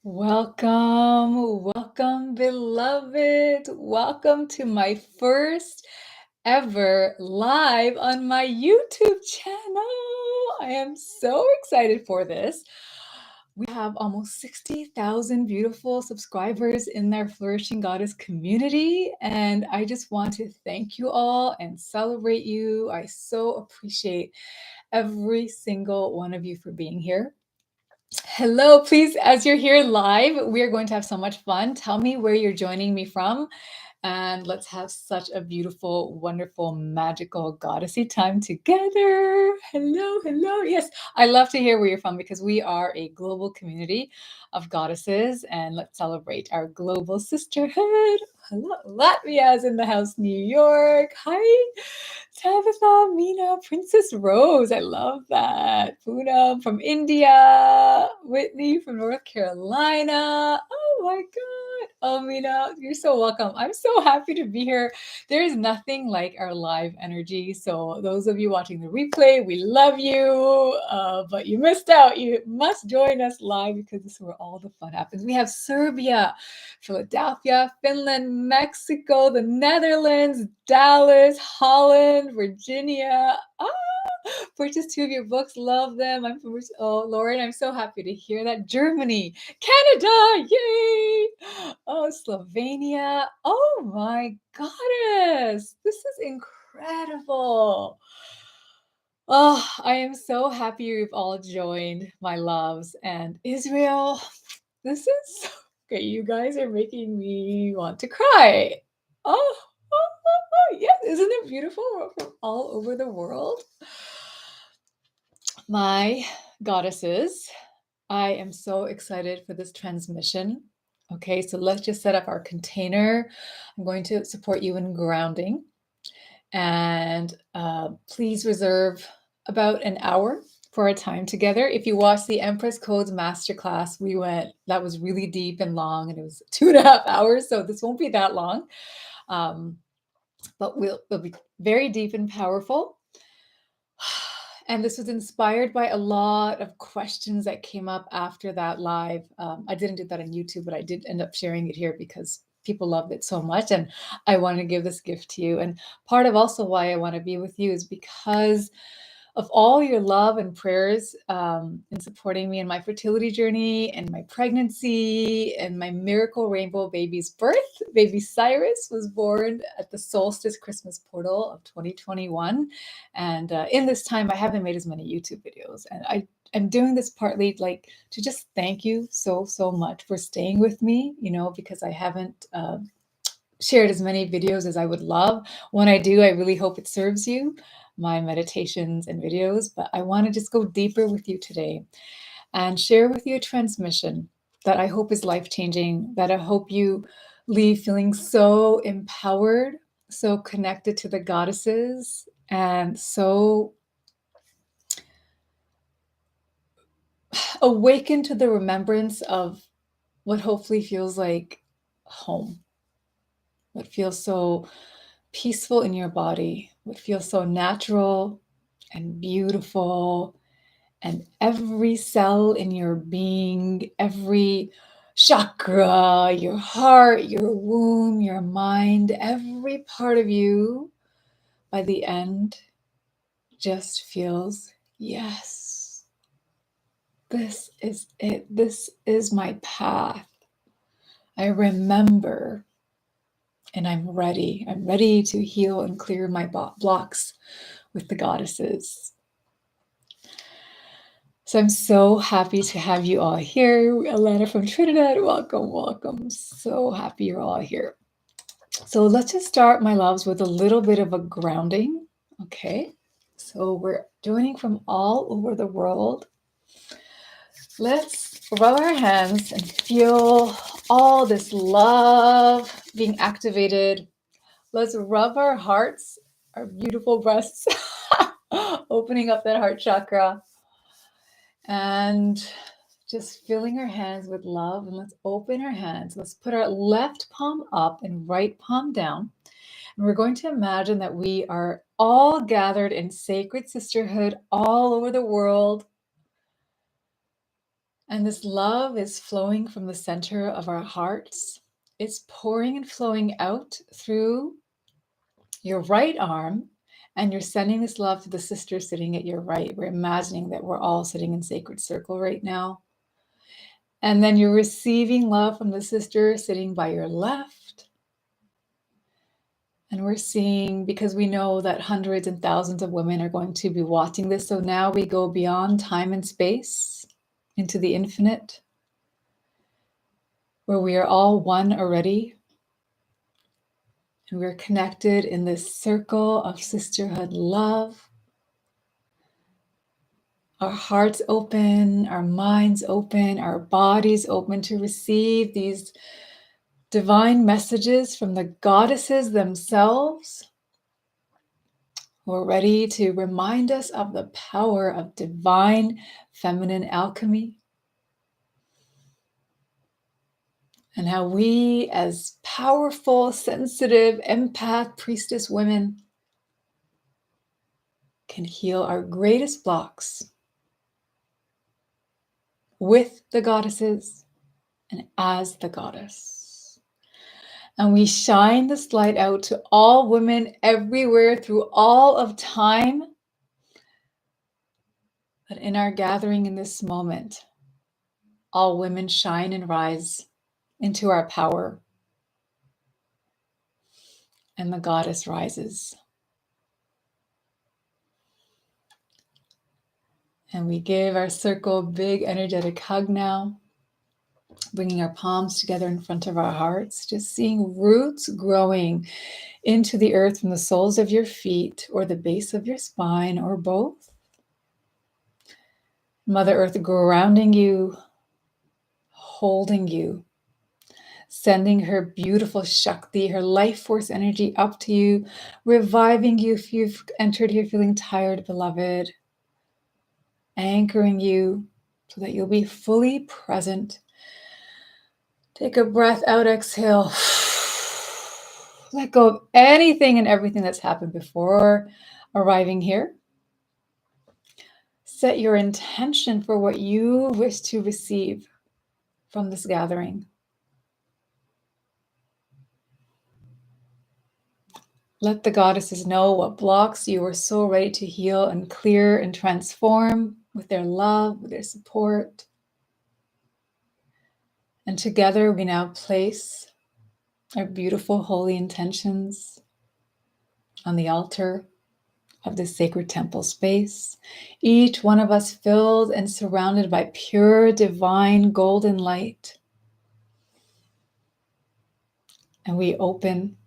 Welcome, beloved. Welcome to my first ever live on my YouTube channel. I am so excited for this. We have almost 60,000 beautiful subscribers in our Flourishing Goddess community, and I just want to thank you all and celebrate you. I so appreciate every single one of you for being here. Hello, please, as you're here live, we are going to have so much fun. Tell me where you're joining me from, and let's have such a beautiful, wonderful, magical, goddessy time together. Hello. Yes, I love to hear where you're from because we are a global community of goddesses, and let's celebrate our global sisterhood. Hello, Latvia's in the house, New York. Hi, Tabitha, Mina, Princess Rose. I love that. Poonam from India. Whitney from North Carolina. Oh my God. Oh, Mina, you're so welcome. I'm so happy to be here. There is nothing like our live energy. So those of you watching the replay, we love you. But you missed out. You must join us live because this is where all the fun happens. We have Serbia, Philadelphia, Finland, Mexico, the Netherlands, Dallas, Holland, Virginia. Purchased 2 of your books. Love them. I'm from Lauren. I'm so happy to hear that. Germany, Canada, yay! Oh, Slovenia. Oh my goddess. This is incredible. Oh, I am so happy you've all joined, my loves. And Israel, this is okay. You guys are making me want to cry. Oh, yes. Isn't it beautiful? We're from all over the world. My goddesses, I am so excited for this transmission. Okay, so let's just set up our container. I'm going to support you in grounding. And please reserve about an hour for our time together. If you watched the Empress Codes Masterclass, that was really deep and long, and it was 2.5 hours, so this won't be that long. But it'll be very deep and powerful. And this was inspired by a lot of questions that came up after that live. I didn't do that on YouTube, but I did end up sharing it here because people loved it so much. And I want to give this gift to you. And part of also why I want to be with you is because of all your love and prayers in supporting me in my fertility journey and my pregnancy and my miracle rainbow baby's birth. Baby Cyrus was born at the solstice Christmas portal of 2021. And in this time, I haven't made as many YouTube videos. And I'm doing this partly like to just thank you so much for staying with me, because I haven't shared as many videos as I would love. When I do, I really hope it serves you, my meditations and videos, but I want to just go deeper with you today and share with you a transmission that I hope is life-changing, that I hope you leave feeling so empowered, so connected to the goddesses, and so awakened to the remembrance of what hopefully feels like home, what feels so peaceful in your body, what feels so natural and beautiful, and every cell in your being, every chakra, your heart, your womb, your mind, every part of you, by the end, just feels, yes, this is it. This is my path. I remember. And I'm ready. I'm ready to heal and clear my blocks with the goddesses. So I'm so happy to have you all here. Alana from Trinidad, welcome. So happy you're all here. So let's just start, my loves, with a little bit of a grounding. Okay, so we're joining from all over the world. Let's rub our hands and feel all this love being activated. Let's rub our hearts, our beautiful breasts, opening up that heart chakra, and just filling our hands with love. And let's open our hands. Let's put our left palm up and right palm down. And we're going to imagine that we are all gathered in sacred sisterhood all over the world, And this love is flowing from the center of our hearts. It's pouring and flowing out through your right arm, and you're sending this love to the sister sitting at your right. We're imagining that we're all sitting in sacred circle right now. And then you're receiving love from the sister sitting by your left. And we're seeing, because we know that hundreds and thousands of women are going to be watching this. So now we go beyond time and space into the infinite, where we are all one already. And we're connected in this circle of sisterhood love. Our hearts open, our minds open, our bodies open to receive these divine messages from the goddesses themselves, who are ready to remind us of the power of divine feminine alchemy, and how we, as powerful, sensitive, empath, priestess women, can heal our greatest blocks with the goddesses and as the goddess. And we shine this light out to all women everywhere through all of time, that in our gathering in this moment, all women shine and rise into our power, and the goddess rises. And we give our circle a big energetic hug now, bringing our palms together in front of our hearts, just seeing roots growing into the earth from the soles of your feet or the base of your spine or both. Mother Earth grounding you, holding you, sending her beautiful Shakti, her life force energy up to you, reviving you if you've entered here feeling tired, beloved, anchoring you so that you'll be fully present. Take a breath out, exhale. Let go of anything and everything that's happened before arriving here. Set your intention for what you wish to receive from this gathering. Let the goddesses know what blocks you are so ready to heal and clear and transform with their love, with their support. And together we now place our beautiful holy intentions on the altar of this sacred temple space. Each one of us filled and surrounded by pure, divine, golden light. And we open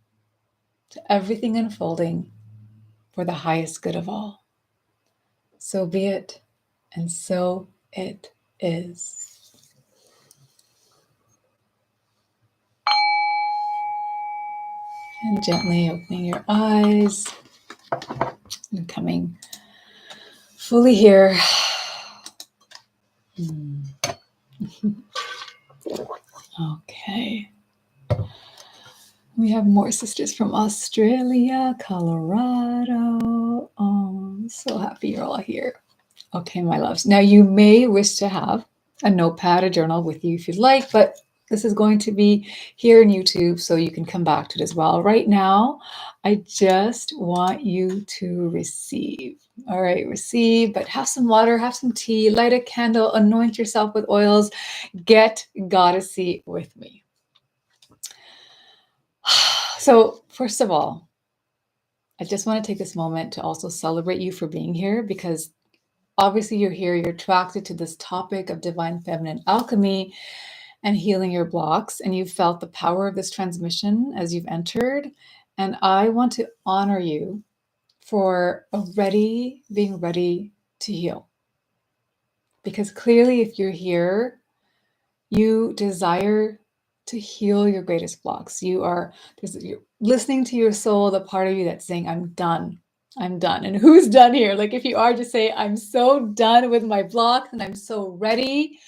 to everything unfolding for the highest good of all. So be it, and so it is. And gently opening your eyes and coming fully here. Okay. We have more sisters from Australia, Colorado. Oh, I'm so happy you're all here. Okay, my loves. Now you may wish to have a notepad, a journal with you if you'd like, but this is going to be here in YouTube, so you can come back to it as well. Right now, I just want you to receive. All right, receive, but have some water, have some tea, light a candle, anoint yourself with oils, get goddessy with me. So first of all, I just want to take this moment to also celebrate you for being here, because obviously you're here, you're attracted to this topic of divine feminine alchemy and healing your blocks, and you've felt the power of this transmission as you've entered. And I want to honor you for being ready to heal. Because clearly if you're here, you desire to heal your greatest blocks. You're listening to your soul, the part of you that's saying, I'm done. I'm done. And who's done here? Like if you are, just say, I'm so done with my blocks and I'm so ready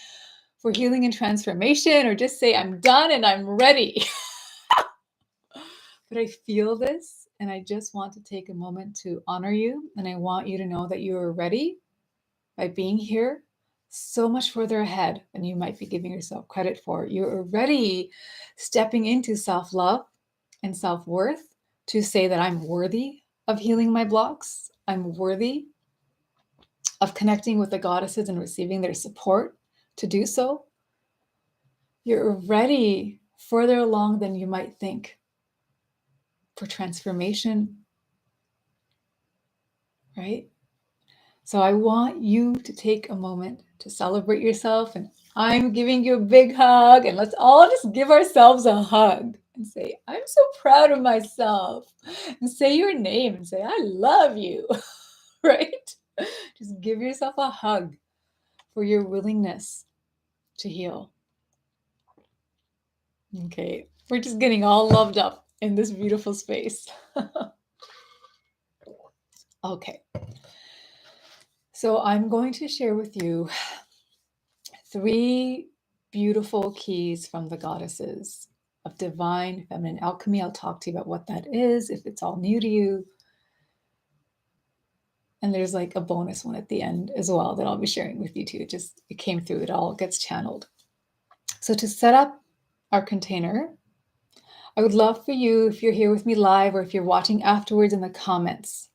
for healing and transformation, or just say, I'm done and I'm ready. But I feel this, and I just want to take a moment to honor you. And I want you to know that you are ready by being here, so much further ahead than you might be giving yourself credit for. You're already stepping into self-love and self-worth to say that I'm worthy of healing my blocks. I'm worthy of connecting with the goddesses and receiving their support to do so. You're already further along than you might think for transformation, right? So I want you to take a moment to celebrate yourself, and I'm giving you a big hug, and let's all just give ourselves a hug and say, I'm so proud of myself, and say your name and say, I love you, right? Just give yourself a hug for your willingness to heal. Okay, we're just getting all loved up in this beautiful space. Okay, so I'm going to share with you 3 beautiful keys from the goddesses of divine feminine alchemy. I'll talk to you about what that is if it's all new to you. And there's like a bonus one at the end as well that I'll be sharing with you too. It came through, it all gets channeled. So to set up our container, I would love for you, if you're here with me live or if you're watching afterwards in the comments,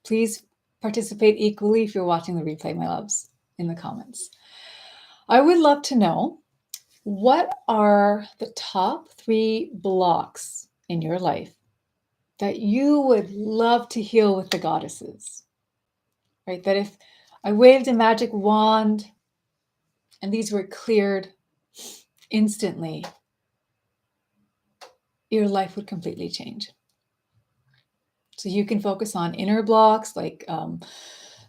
please participate equally if you're watching the replay, my loves, in the comments. I would love to know, what are the top 3 blocks in your life that you would love to heal with the goddesses? Right? That if I waved a magic wand and these were cleared instantly, your life would completely change. So you can focus on inner blocks like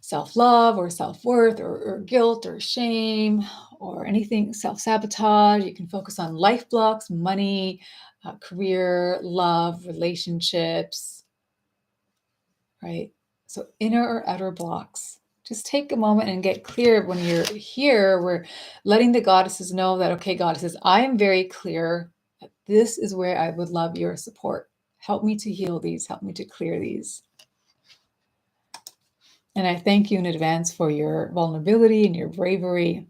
self-love or self-worth or guilt or shame or anything, self-sabotage. You can focus on life blocks, money, career, love, relationships, right? So inner or outer blocks. Just take a moment and get clear. When you're here, we're letting the goddesses know that, okay, goddesses, I am very clear that this is where I would love your support. Help me to heal these, help me to clear these. And I thank you in advance for your vulnerability and your bravery.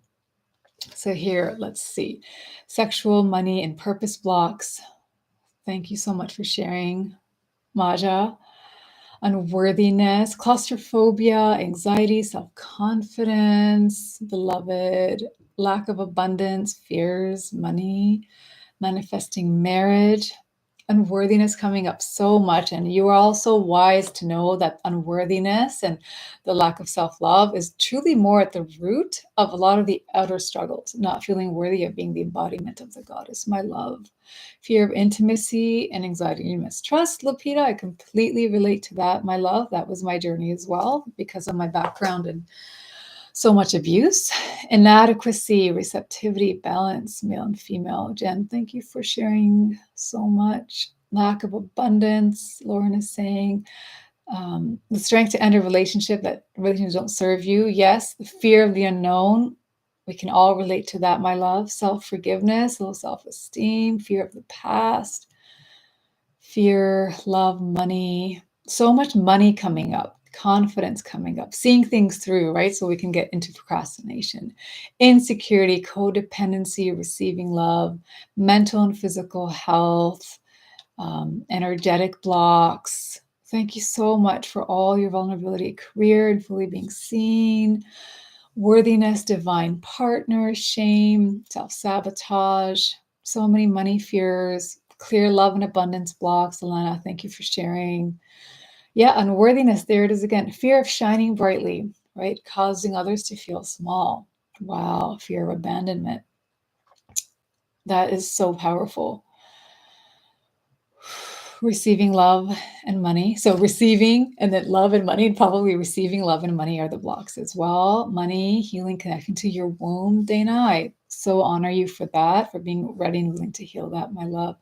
So here, let's see. Sexual, money, and purpose blocks. Thank you so much for sharing, Maja. Unworthiness, claustrophobia, anxiety, self-confidence, beloved, lack of abundance, fears, money, manifesting marriage, unworthiness coming up so much. And you are also wise to know that unworthiness and the lack of self-love is truly more at the root of a lot of the outer struggles, not feeling worthy of being the embodiment of the goddess, my love. Fear of intimacy and anxiety and mistrust, Lupita, I completely relate to that, my love. That was my journey as well because of my background and so much abuse. Inadequacy, receptivity, balance, male and female. Jen, thank you for sharing so much. Lack of abundance, Lauren is saying. The strength to end a relationship that relationships don't serve you. Yes, the fear of the unknown. We can all relate to that, my love. Self-forgiveness, low self-esteem, fear of the past, fear, love, money. So much money coming up, confidence coming up, seeing things through, right? So we can get into procrastination. Insecurity, codependency, receiving love, mental and physical health, energetic blocks. Thank you so much for all your vulnerability, career and fully being seen, worthiness, divine partner, shame, self-sabotage, so many money fears, clear love and abundance blocks. Elena, thank you for sharing. Yeah, unworthiness, there it is again. Fear of shining brightly, right? Causing others to feel small. Wow, fear of abandonment. That is so powerful. Receiving love and money. So receiving and then love and money, and probably receiving love and money are the blocks as well. Money, healing, connecting to your womb, Dana. I so honor you for that, for being ready and willing to heal that, my love.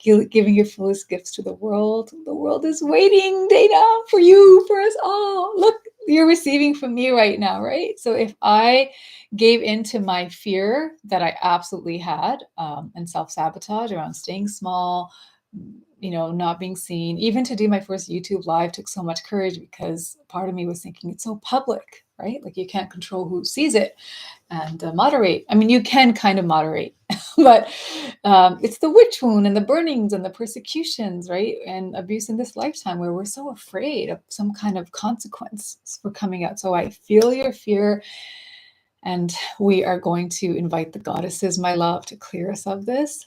Giving your fullest gifts to the world. The world is waiting, Dana, for you, for us all. Look, you're receiving from me right now, right? So if I gave into my fear that I absolutely had and self-sabotage around staying small, not being seen, even to do my first YouTube live took so much courage because part of me was thinking it's so public, right? Like you can't control who sees it and moderate. I mean, you can kind of moderate, but it's the witch wound and the burnings and the persecutions, right? And abuse in this lifetime where we're so afraid of some kind of consequence for coming out. So I feel your fear, and we are going to invite the goddesses, my love, to clear us of this.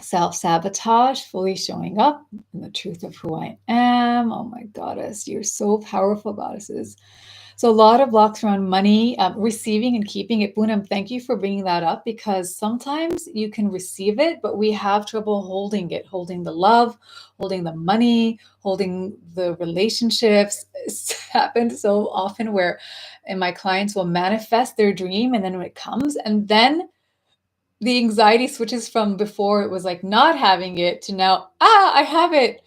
Self-sabotage, fully showing up in the truth of who I am. Oh my goddess, you're so powerful, goddesses. So a lot of blocks around money, receiving and keeping it. Poonam, thank you for bringing that up, because sometimes you can receive it, but we have trouble holding it, holding the love, holding the money, holding the relationships. It's happened so often where, and my clients will manifest their dream, and then when it comes, and then the anxiety switches from before it was like not having it to now, I have it.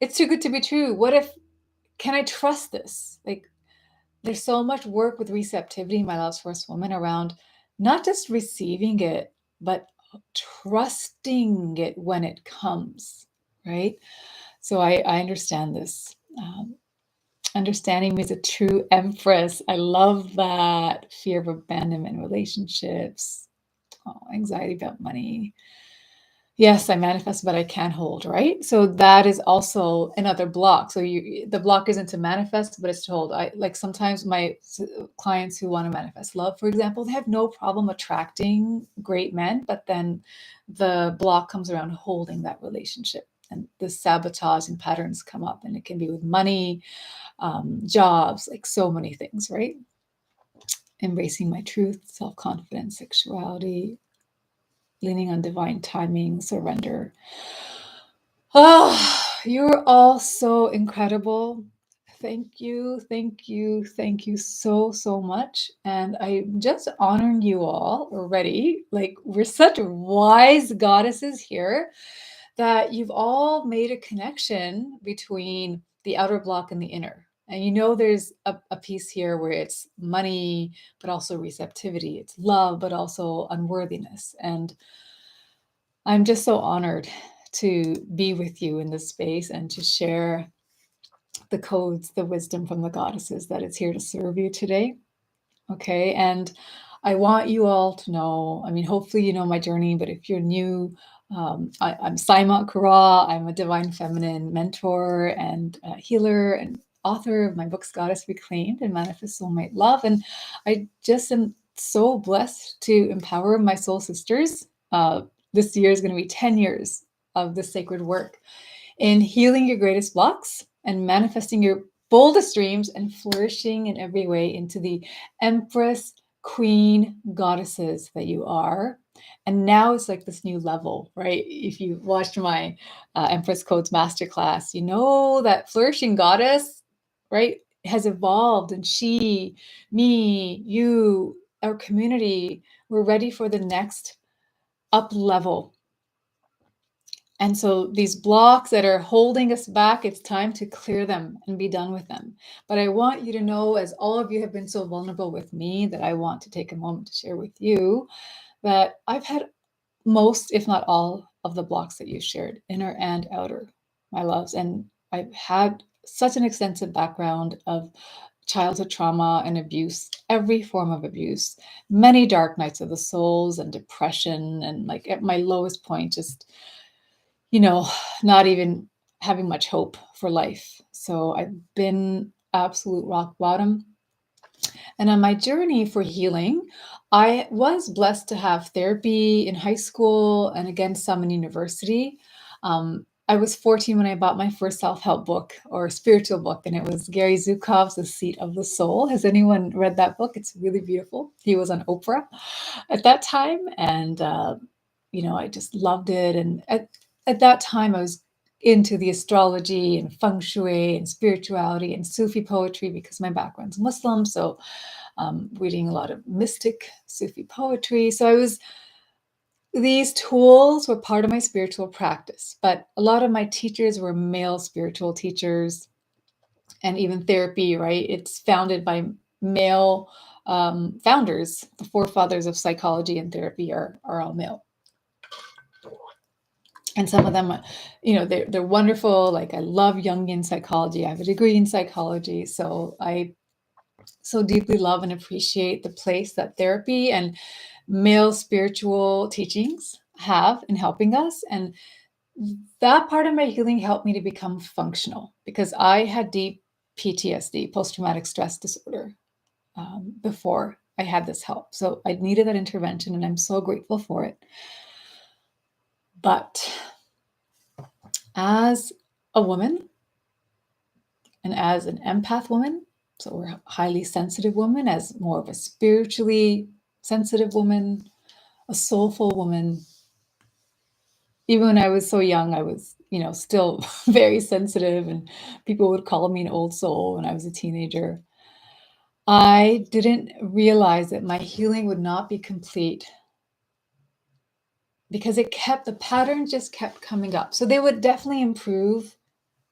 It's too good to be true. What if, can I trust this? Like, there's so much work with receptivity, my love's first woman, around not just receiving it, but trusting it when it comes, right? So I understand this. Understanding me as a true empress. I love that. Fear of abandonment in relationships. Oh, anxiety about money. Yes, I manifest, but I can't hold, right? So that is also another block. So the block isn't to manifest, but it's to hold. I like sometimes my clients who want to manifest love, for example, they have no problem attracting great men, but then the block comes around holding that relationship, and the sabotaging patterns come up, and it can be with money, jobs, like so many things, right? Embracing my truth, self-confidence, sexuality, leaning on divine timing, surrender. Oh, you're all so incredible. Thank you, thank you, thank you so, so much. And I'm just honoring you all already. Like, we're such wise goddesses here that you've all made a connection between the outer block and the inner. And you know, there's a piece here where it's money, but also receptivity. It's love, but also unworthiness. And I'm just so honored to be with you in this space and to share the codes, the wisdom from the goddesses that is here to serve you today. Okay. And I want you all to know, I mean, hopefully you know my journey, but if you're new, I'm Syma Kharal. I'm a divine feminine mentor and healer and author of my books, Goddess Reclaimed and Manifest Soulmate Love. And I just am so blessed to empower my soul sisters. This year is going to be 10 years of this sacred work in healing your greatest blocks and manifesting your boldest dreams and flourishing in every way into the Empress, Queen, goddesses that you are. And now it's like this new level, right? If you watched my Empress Codes Masterclass, you know that flourishing goddess, right, has evolved, and she, me, you, our community, we're ready for the next up level. And so these blocks that are holding us back, it's time to clear them and be done with them. But I want you to know, as all of you have been so vulnerable with me, that I want to take a moment to share with you that I've had most, if not all, of the blocks that you shared, inner and outer, my loves. And I've had such an extensive background of childhood trauma and abuse, every form of abuse, many dark nights of the souls and depression. And like at my lowest point, just not even having much hope for life. So I've been absolute rock bottom. And on my journey for healing, I was blessed to have therapy in high school and again, some in university. I was 14 when I bought my first self-help book or spiritual book, and it was Gary Zukav's The Seat of the Soul. Has anyone read that book? It's really beautiful. He was on Oprah at that time, and I just loved it. And at that time, I was into the astrology and feng shui and spirituality and Sufi poetry because my background's Muslim. So reading a lot of mystic Sufi poetry. So these tools were part of my spiritual practice, but a lot of my teachers were male spiritual teachers, and even therapy, right? It's founded by male founders. The forefathers of psychology and therapy are all male. And some of them, they're wonderful. Like, I love Jungian psychology. I have a degree in psychology. So I so deeply love and appreciate the place that therapy and male spiritual teachings have in helping us. And that part of my healing helped me to become functional because I had deep PTSD, post-traumatic stress disorder, before I had this help. So I needed that intervention and I'm so grateful for it. But as a woman and as an empath woman, so we're a highly sensitive woman, as more of a spiritually sensitive woman, a soulful woman. Even when I was so young, I was, still very sensitive, and people would call me an old soul when I was a teenager. I didn't realize that my healing would not be complete because the pattern just kept coming up. So they would definitely improve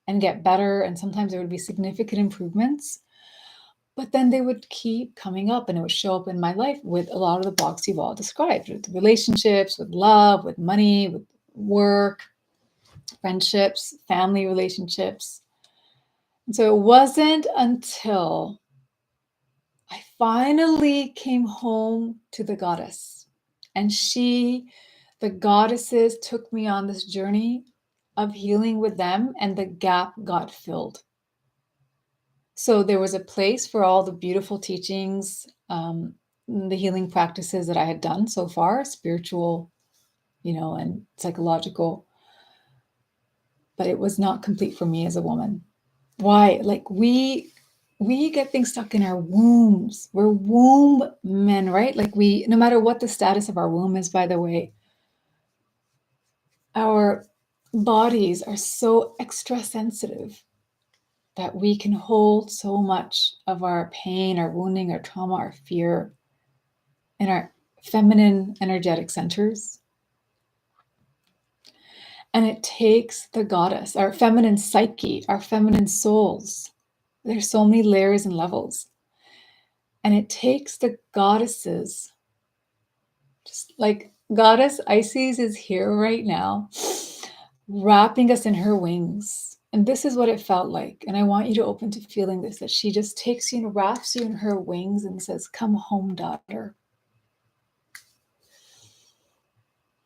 and get better, and sometimes there would be significant improvements. But then they would keep coming up and it would show up in my life with a lot of the blocks you've all described, with relationships, with love, with money, with work, friendships, family relationships. And so it wasn't until I finally came home to the goddess and the goddesses took me on this journey of healing with them and the gap got filled. So there was a place for all the beautiful teachings, the healing practices that I had done so far, spiritual, and psychological, but it was not complete for me as a woman. Why? Like we get things stuck in our wombs. We're womb men, right? Like no matter what the status of our womb is, by the way, our bodies are so extra sensitive that we can hold so much of our pain, our wounding, our trauma, our fear in our feminine energetic centers. And it takes the goddess, our feminine psyche, our feminine souls. There's so many layers and levels. And it takes the goddesses, just like Goddess Isis is here right now, wrapping us in her wings. And this is what it felt like. And I want you to open to feeling this, that she just takes you and wraps you in her wings and says, "Come home, daughter."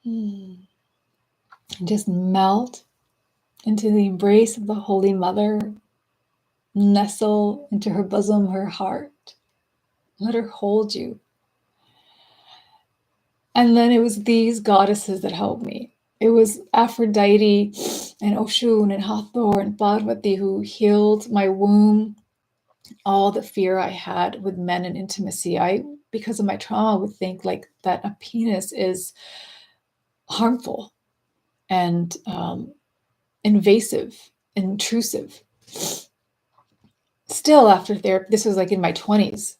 And just melt into the embrace of the Holy Mother, nestle into her bosom, her heart. Let her hold you. And then it was these goddesses that helped me. It was Aphrodite and Oshun and Hathor and Parvati who healed my womb, all the fear I had with men and intimacy. Because of my trauma, would think like that a penis is harmful and invasive, intrusive. Still after therapy, this was like in my 20s,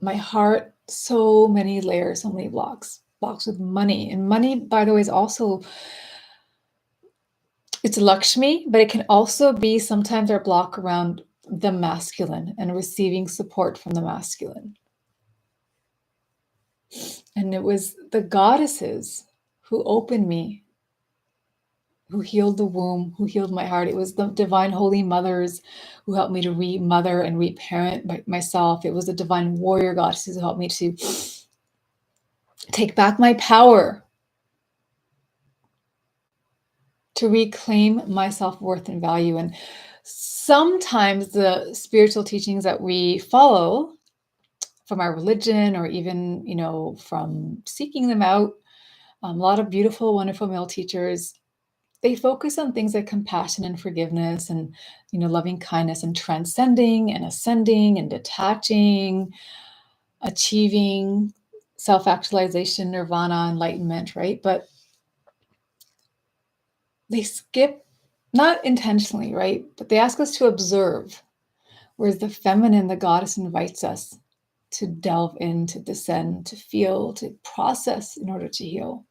my heart, so many layers, so many blocks with money. And money, by the way, is also, it's Lakshmi, but it can also be sometimes our block around the masculine and receiving support from the masculine. And it was the goddesses who opened me, who healed the womb, who healed my heart. It was the divine holy mothers who helped me to re-mother and re-parent myself. It was the divine warrior goddesses who helped me to take back my power, to reclaim my self-worth and value. And sometimes the spiritual teachings that we follow from our religion, or even, from seeking them out, a lot of beautiful, wonderful male teachers, they focus on things like compassion and forgiveness and, loving kindness and transcending and ascending and detaching, achieving self-actualization, nirvana, enlightenment, right? But they skip, not intentionally, right? But they ask us to observe, whereas the feminine, the goddess, invites us to delve in, to descend, to feel, to process in order to heal.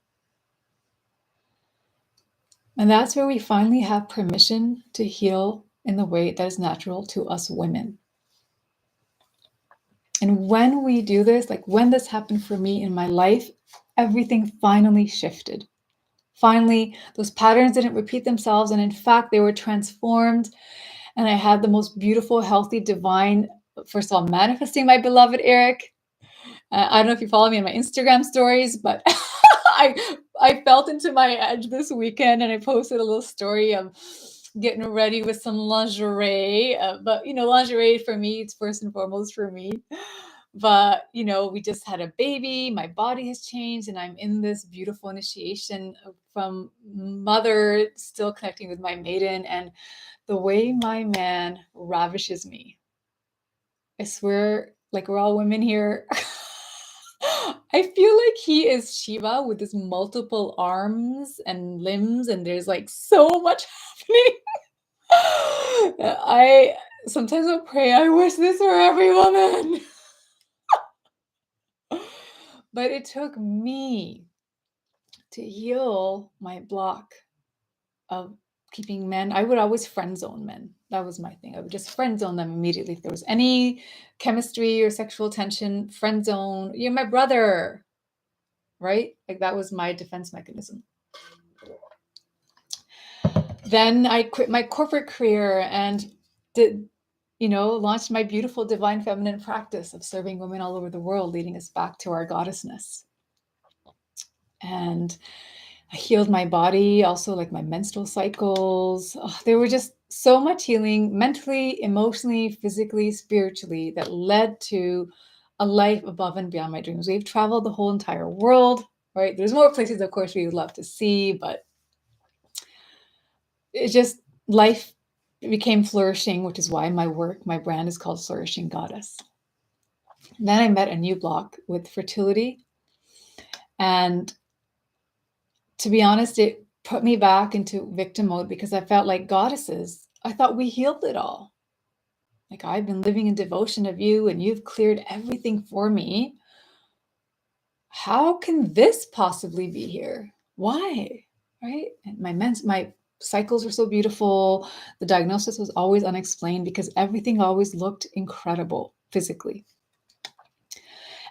And that's where we finally have permission to heal in the way that is natural to us women. And when we do this, like when this happened for me in my life, everything finally shifted. Finally, those patterns didn't repeat themselves. And in fact, they were transformed. And I had the most beautiful, healthy, divine first of all, manifesting my beloved Eric. I don't know if you follow me on my Instagram stories, but I felt into my edge this weekend, and I posted a little story of getting ready with some lingerie. But lingerie for me, it's first and foremost for me. But we just had a baby. My body has changed, and I'm in this beautiful initiation from mother, still connecting with my maiden, and the way my man ravishes me. I swear, like we're all women here. I feel like he is Shiva with his multiple arms and limbs, and there's like so much happening. I sometimes will pray, I wish this for every woman. But it took me to heal my block of keeping men. I would always friend zone men. That was my thing. I would just friend zone them immediately. If there was any chemistry or sexual tension, friend zone. You're my brother, right? Like that was my defense mechanism. Then I quit my corporate career and launched my beautiful divine feminine practice of serving women all over the world, leading us back to our goddessness. And I healed my body, also like my menstrual cycles. There were just so much healing mentally, emotionally, physically, spiritually that led to a life above and beyond my dreams. We've traveled the whole entire world, right? There's more places, of course, we would love to see, but it just, life became flourishing, which is why my brand is called Flourishing Goddess. And then I met a new block with fertility. And to be honest, it put me back into victim mode because I felt like goddesses, I thought we healed it all. Like I've been living in devotion of you and you've cleared everything for me. How can this possibly be here? Why? Right? And my cycles were so beautiful. The diagnosis was always unexplained because everything always looked incredible physically.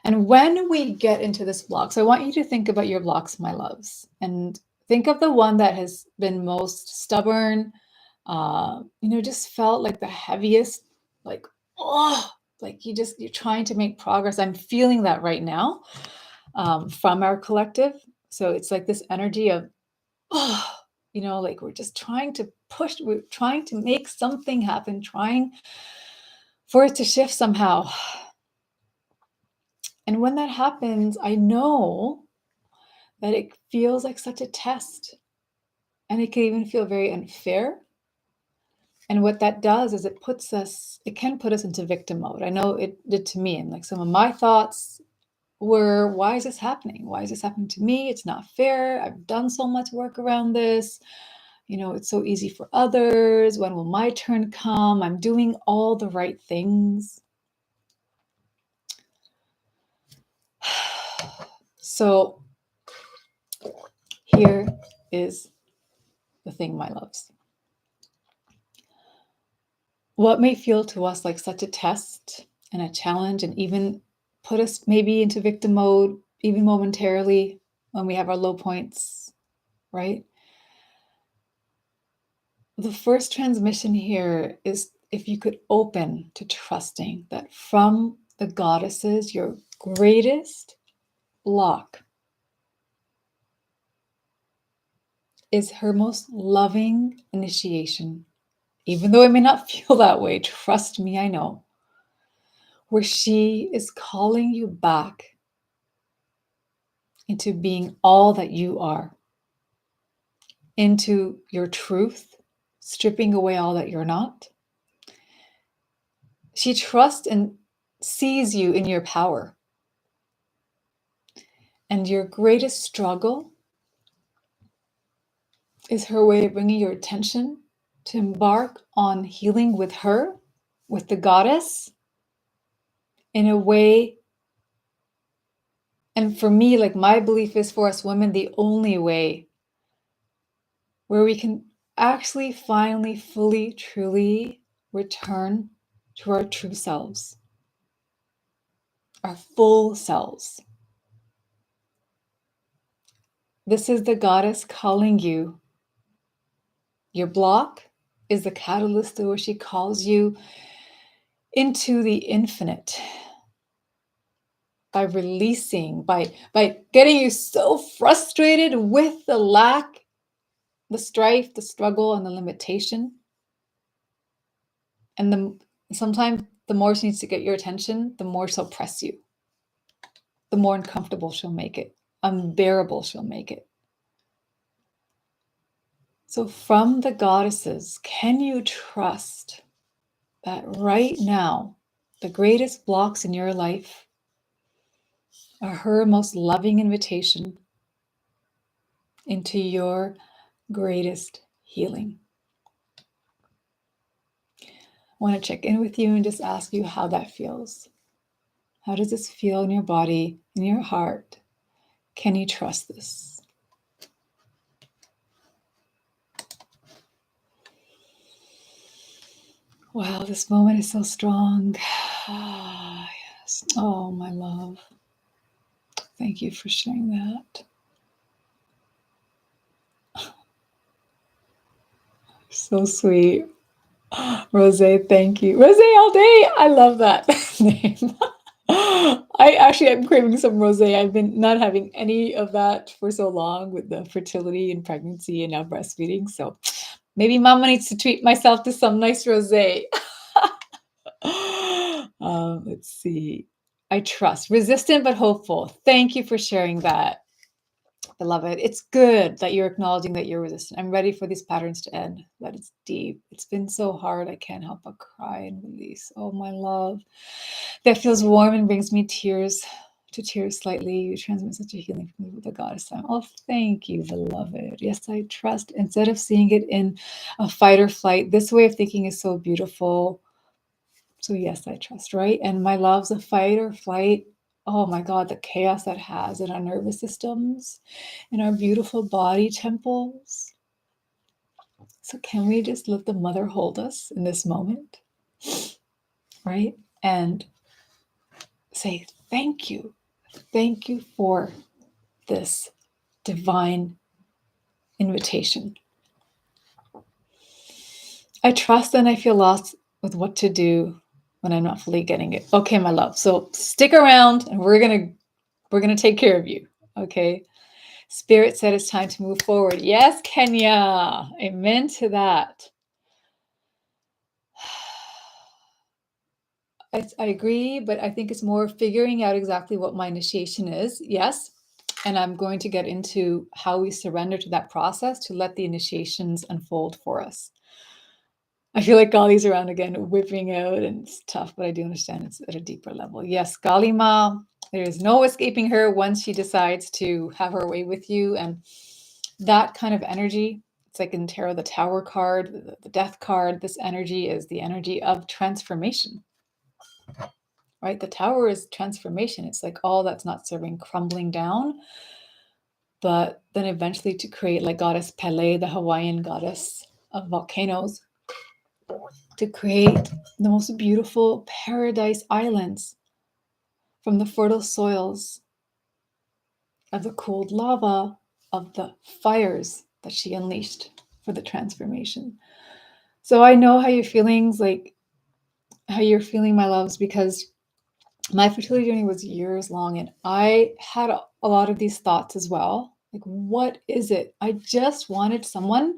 And when we get into this block, so I want you to think about your blocks, my loves, and think of the one that has been most stubborn, just felt like the heaviest, like, like you're trying to make progress. I'm feeling that right now from our collective. So it's like this energy of, like we're just trying to push, we're trying to make something happen, trying for it to shift somehow. And when that happens, I know that it feels like such a test. And it can even feel very unfair. And what that does is it can put us into victim mode. I know it did to me. And like some of my thoughts were, why is this happening? Why is this happening to me? It's not fair. I've done so much work around this. It's so easy for others. When will my turn come? I'm doing all the right things. So here is the thing, my loves. What may feel to us like such a test and a challenge, and even put us maybe into victim mode, even momentarily when we have our low points, right? The first transmission here is if you could open to trusting that from the goddesses, your greatest block is her most loving initiation. Even though it may not feel that way, trust me, I know. Where she is calling you back into being all that you are, into your truth, stripping away all that you're not. She trusts and sees you in your power. And your greatest struggle is her way of bringing your attention to embark on healing with her, with the goddess, in a way. And for me, like my belief is for us women, the only way where we can actually finally, fully, truly return to our true selves, our full selves. This is the goddess calling you. Your block is the catalyst to where she calls you into the infinite by releasing, by getting you so frustrated with the lack, the strife, the struggle, and the limitation. And sometimes the more she needs to get your attention, the more she'll press you, the more uncomfortable she'll make it, unbearable she'll make it. So from the goddesses, can you trust that right now, the greatest blocks in your life are her most loving invitation into your greatest healing? I want to check in with you and just ask you how that feels. How does this feel in your body, in your heart? Can you trust this? Wow, this moment is so strong. Yes. Oh, my love. Thank you for sharing that. So sweet. Rose, thank you. Rose all day. I love that name. I'm craving some rose. I've been not having any of that for so long with the fertility and pregnancy and now breastfeeding. So maybe mama needs to treat myself to some nice rose. Let's see. I trust. Resistant but hopeful. Thank you for sharing that. Beloved, it's good that you're acknowledging that you're resistant. I'm ready for these patterns to end. That it's deep. It's been so hard. I can't help but cry and release. Oh, my love. That feels warm and brings me tears to tears slightly. You transmit such a healing from the goddess time. Oh, thank you, beloved. Yes, I trust. Instead of seeing it in a fight or flight, this way of thinking is so beautiful. So yes, I trust, right? And my love's a fight or flight. Oh my God, the chaos that has in our nervous systems, in our beautiful body temples. So can we just let the mother hold us in this moment, right? And say, thank you. Thank you for this divine invitation. I trust and I feel lost with what to do when I'm not fully getting it. Okay, my love. So stick around and we're gonna take care of you. Okay. Spirit said it's time to move forward. Yes, Kenya. Amen to that. I agree, but I think it's more figuring out exactly what my initiation is. Yes. And I'm going to get into how we surrender to that process to let the initiations unfold for us. I feel like Kali's around again, whipping out, and it's tough, but I do understand it's at a deeper level. Yes, Kali Ma, there is no escaping her once she decides to have her way with you. And that kind of energy, it's like in Tarot, the Tower card, the Death card, this energy is the energy of transformation, right? The Tower is transformation. It's like all that's not serving crumbling down, but then eventually to create, like Goddess Pele, the Hawaiian goddess of volcanoes, to create the most beautiful paradise islands from the fertile soils of the cooled lava of the fires that she unleashed for the transformation. So I know how you're feeling, my loves, because my fertility journey was years long and I had a lot of these thoughts as well. Like, what is it? I just wanted someone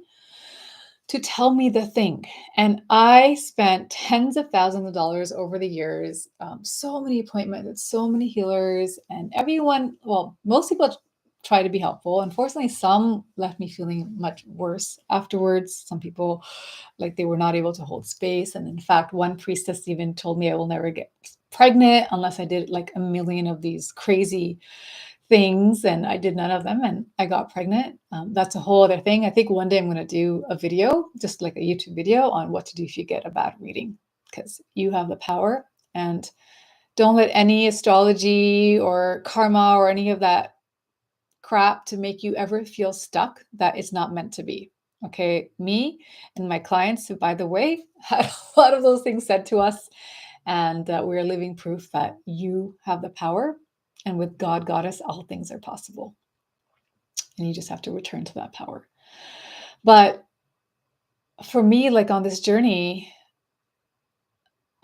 to tell me the thing. And I spent tens of thousands of dollars over the years, so many appointments with so many healers, and everyone, well, most people try to be helpful. Unfortunately, some left me feeling much worse afterwards. Some people, like, they were not able to hold space. And in fact, one priestess even told me I will never get pregnant unless I did like a million of these crazy things, and I did none of them and I got pregnant. That's a whole other thing. I think one day I'm going to do a video, just like a YouTube video on what to do if you get a bad reading, because you have the power, and don't let any astrology or karma or any of that crap to make you ever feel stuck that it's not meant to be. Okay, me and my clients, who, by the way, had a lot of those things said to us, and we're living proof that you have the power, and with God, Goddess, all things are possible. And you just have to return to that power. But for me, like on this journey,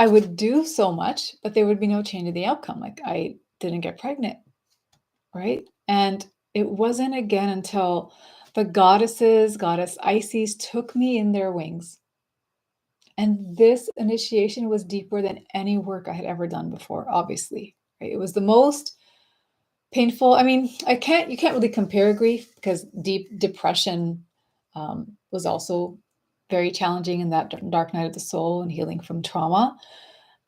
I would do so much, but there would be no change in the outcome. Like I didn't get pregnant, right? And it wasn't again until the goddess Isis took me in their wings. And this initiation was deeper than any work I had ever done before, obviously. Right? It was the most painful. I mean, you can't really compare grief because deep depression was also very challenging in that dark night of the soul and healing from trauma.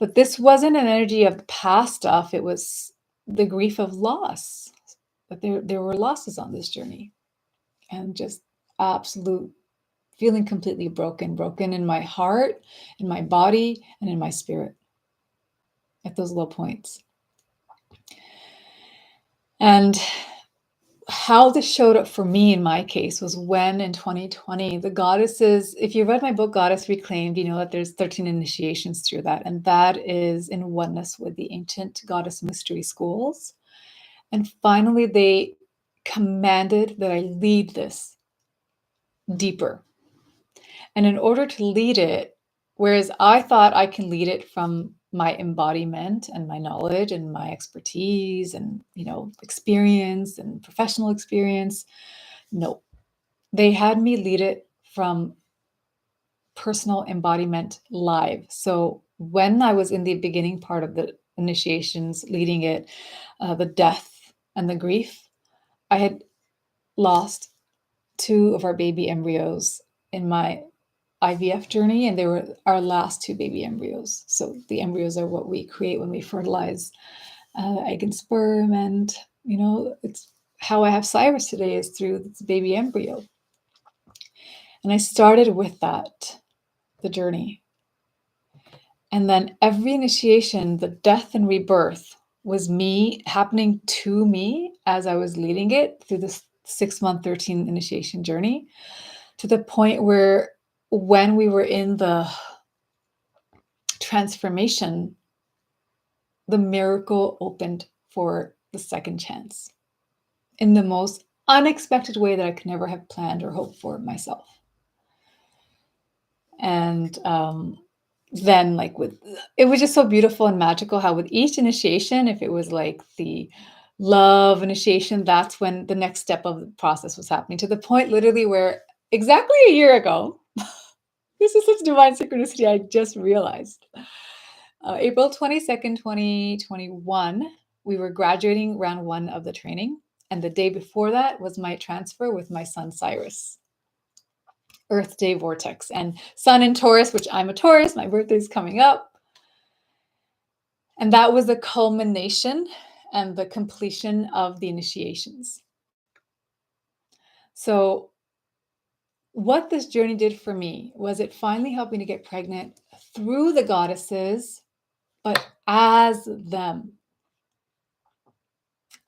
But this wasn't an energy of past stuff. It was the grief of loss. But there were losses on this journey, and just absolute feeling completely broken in my heart, in my body, and in my spirit at those low points. And how this showed up for me in my case was when in 2020, the goddesses, if you read my book, Goddess Reclaimed, you know that there's 13 initiations through that. And that is in oneness with the ancient goddess mystery schools. And finally, they commanded that I lead this deeper. And in order to lead it, whereas I thought I can lead it from my embodiment and my knowledge and my expertise and, experience and professional experience, no, they had me lead it from personal embodiment live. So when I was in the beginning part of the initiations, leading it, the death and the grief, I had lost 2 of our baby embryos in my IVF journey, and they were our last 2 baby embryos. So the embryos are what we create when we fertilize egg and sperm, and it's how I have Cyrus today is through this baby embryo. And I started with that, the journey. And then every initiation, the death and rebirth was me happening to me as I was leading it through this 6-month 13 initiation journey, to the point where when we were in the transformation, the miracle opened for the second chance in the most unexpected way that I could never have planned or hoped for myself. And then it was just so beautiful and magical how with each initiation, if it was like the love initiation, that's when the next step of the process was happening, to the point literally where exactly a year ago, this is such divine synchronicity, I just realized. April 22nd, 2021, we were graduating round 1 of the training. And the day before that was my transfer with my son, Cyrus. Earth Day Vortex. And Sun in Taurus, which I'm a Taurus, my birthday is coming up. And that was the culmination and the completion of the initiations. So what this journey did for me was it finally helped me to get pregnant through the goddesses, but as them.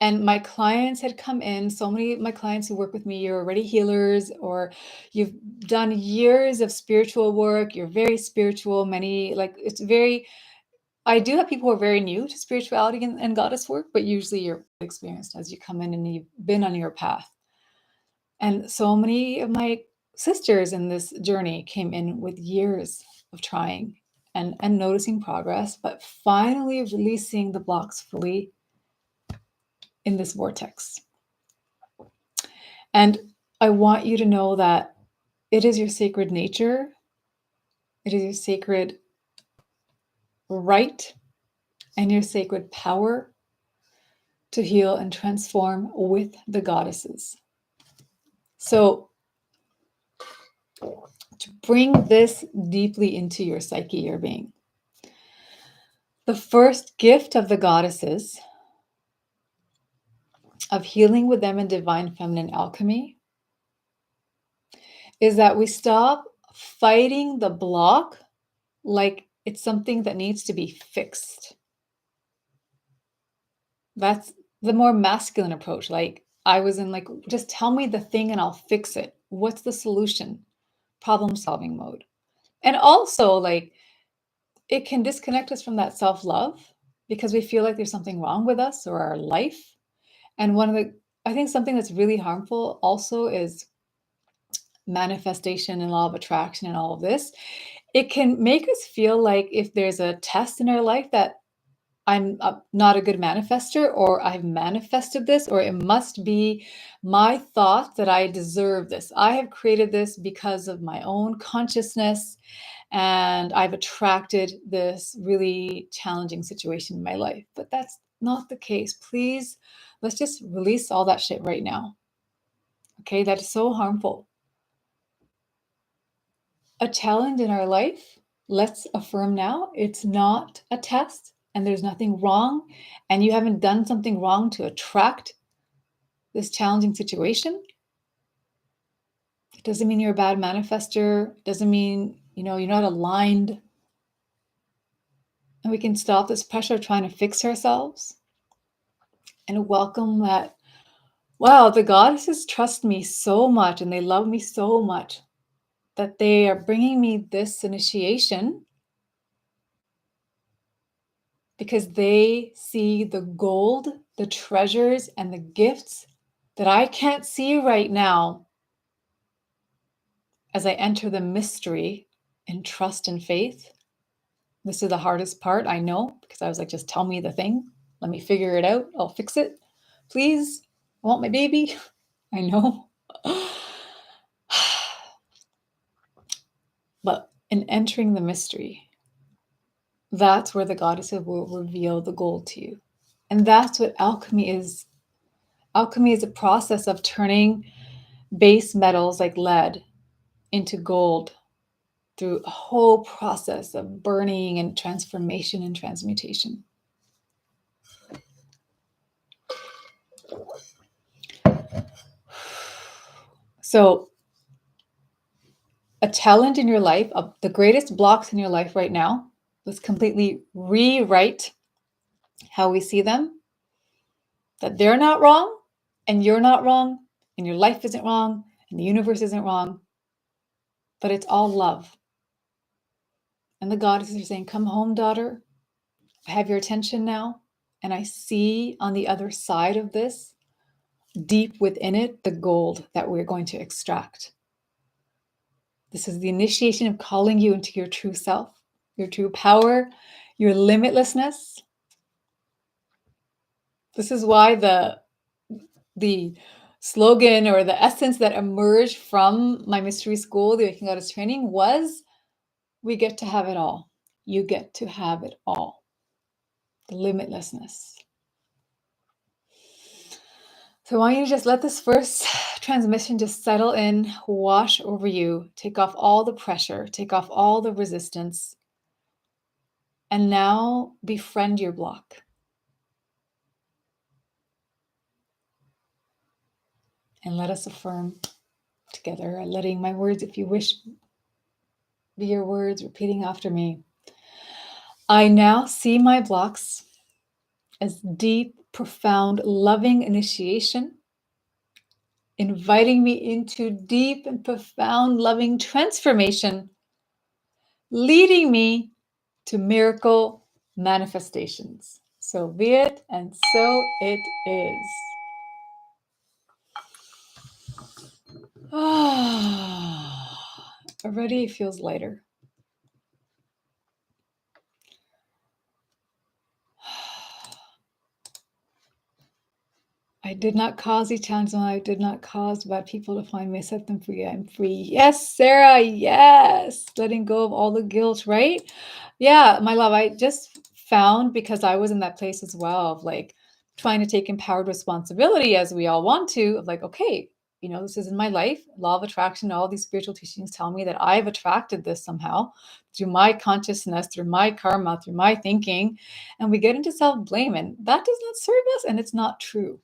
And my clients had come in, so many of my clients who work with me, you're already healers, or you've done years of spiritual work, you're very spiritual, I do have people who are very new to spirituality and goddess work, but usually you're experienced as you come in and you've been on your path. And so many of my sisters in this journey came in with years of trying and noticing progress, but finally releasing the blocks fully in this vortex. And I want you to know that it is your sacred nature, it is your sacred right, and your sacred power to heal and transform with the goddesses. So to bring this deeply into your psyche, your being, the first gift of the goddesses of healing with them in divine feminine alchemy is that we stop fighting the block like it's something that needs to be fixed. That's the more masculine approach. Like I was in just tell me the thing and I'll fix it. What's the solution? Problem solving mode. And also it can disconnect us from that self-love because we feel like there's something wrong with us or our life. And I think something that's really harmful also is manifestation and law of attraction and all of this. it can make us feel like if there's a test in our life that I'm not a good manifester, or I've manifested this, or it must be my thought that I deserve this. I have created this because of my own consciousness, and I've attracted this really challenging situation in my life. But that's not the case. Please, let's just release all that shit right now. Okay, that is so harmful. A challenge in our life, let's affirm now, it's not a test and there's nothing wrong, and you haven't done something wrong to attract this challenging situation. It doesn't mean you're a bad manifester. It doesn't mean, you're not aligned. And we can stop this pressure of trying to fix ourselves and welcome that, wow, the goddesses trust me so much and they love me so much that they are bringing me this initiation because they see the gold, the treasures, and the gifts that I can't see right now as I enter the mystery in trust and faith. This is the hardest part, I know, because I was like, just tell me the thing. Let me figure it out. I'll fix it. Please, I want my baby. I know. But in entering the mystery, that's where the goddesses will reveal the gold to you. And that's what alchemy is. Alchemy is a process of turning base metals like lead into gold through a whole process of burning and transformation and transmutation. So, a challenge in your life, the greatest blocks in your life right now, let's completely rewrite how we see them, that they're not wrong and you're not wrong and your life isn't wrong and the universe isn't wrong, but it's all love. And the goddesses are saying, come home, daughter. I have your attention now. And I see on the other side of this, deep within it, the gold that we're going to extract. This is the initiation of calling you into your true self, your true power, your limitlessness. This is why the slogan or the essence that emerged from my mystery school, the Waking Goddess training, was, we get to have it all. You get to have it all. The limitlessness. So I want you to just let this first transmission just settle in, wash over you, take off all the pressure, take off all the resistance, and now befriend your block. And let us affirm together, letting my words, if you wish, be your words, repeating after me. I now see my blocks as deep, profound, loving initiation, inviting me into deep and profound, loving transformation, leading me to miracle manifestations. So be it, and so it is. Already it feels lighter. I did not cause these challenges. I did not cause bad people to find me. I set them free. I'm free. Yes, Sarah. Yes. Letting go of all the guilt, right? Yeah, my love, I just found, because I was in that place as well of like trying to take empowered responsibility, as we all want to, of like, okay, this is in my life, law of attraction, all these spiritual teachings tell me that I've attracted this somehow through my consciousness, through my karma, through my thinking. And we get into self-blame, and that does not serve us, and it's not true.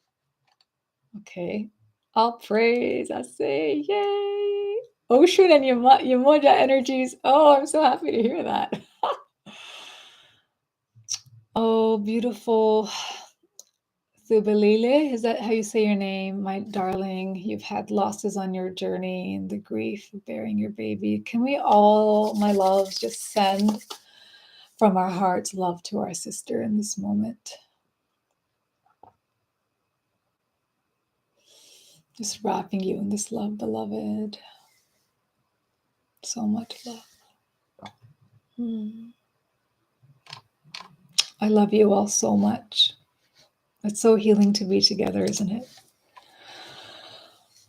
Okay, all praise. I say, yay. Ocean and Yamoja energies. Oh, I'm so happy to hear that. Oh, beautiful. Thubalile, is that how you say your name? My darling, you've had losses on your journey and the grief of bearing your baby. Can we all, my loves, just send from our hearts love to our sister in this moment? Just wrapping you in this love, beloved. So much love. I love you all so much. It's so healing to be together, isn't it?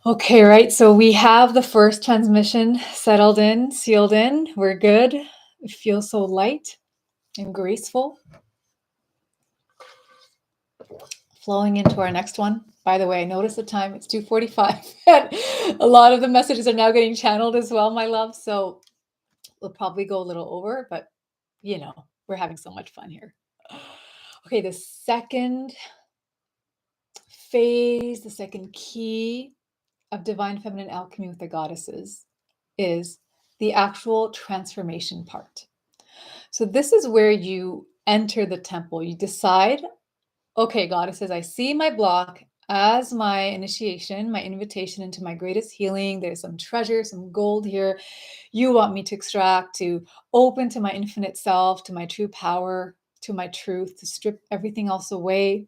Okay, right. So we have the first transmission settled in, sealed in. We're good. It feels so light and graceful. Flowing into our next one. By the way, I noticed the time. It's 2:45. A lot of the messages are now getting channeled as well, my love. So we'll probably go a little over, but you know, we're having so much fun here. Okay, the second phase, the second key of divine feminine alchemy with the goddesses is the actual transformation part. So this is where you enter the temple. You decide, okay, goddesses, I see my block as my initiation, my invitation into my greatest healing. There's some treasure, some gold here. You want me to extract, to open to my infinite self, to my true power, to my truth, to strip everything else away.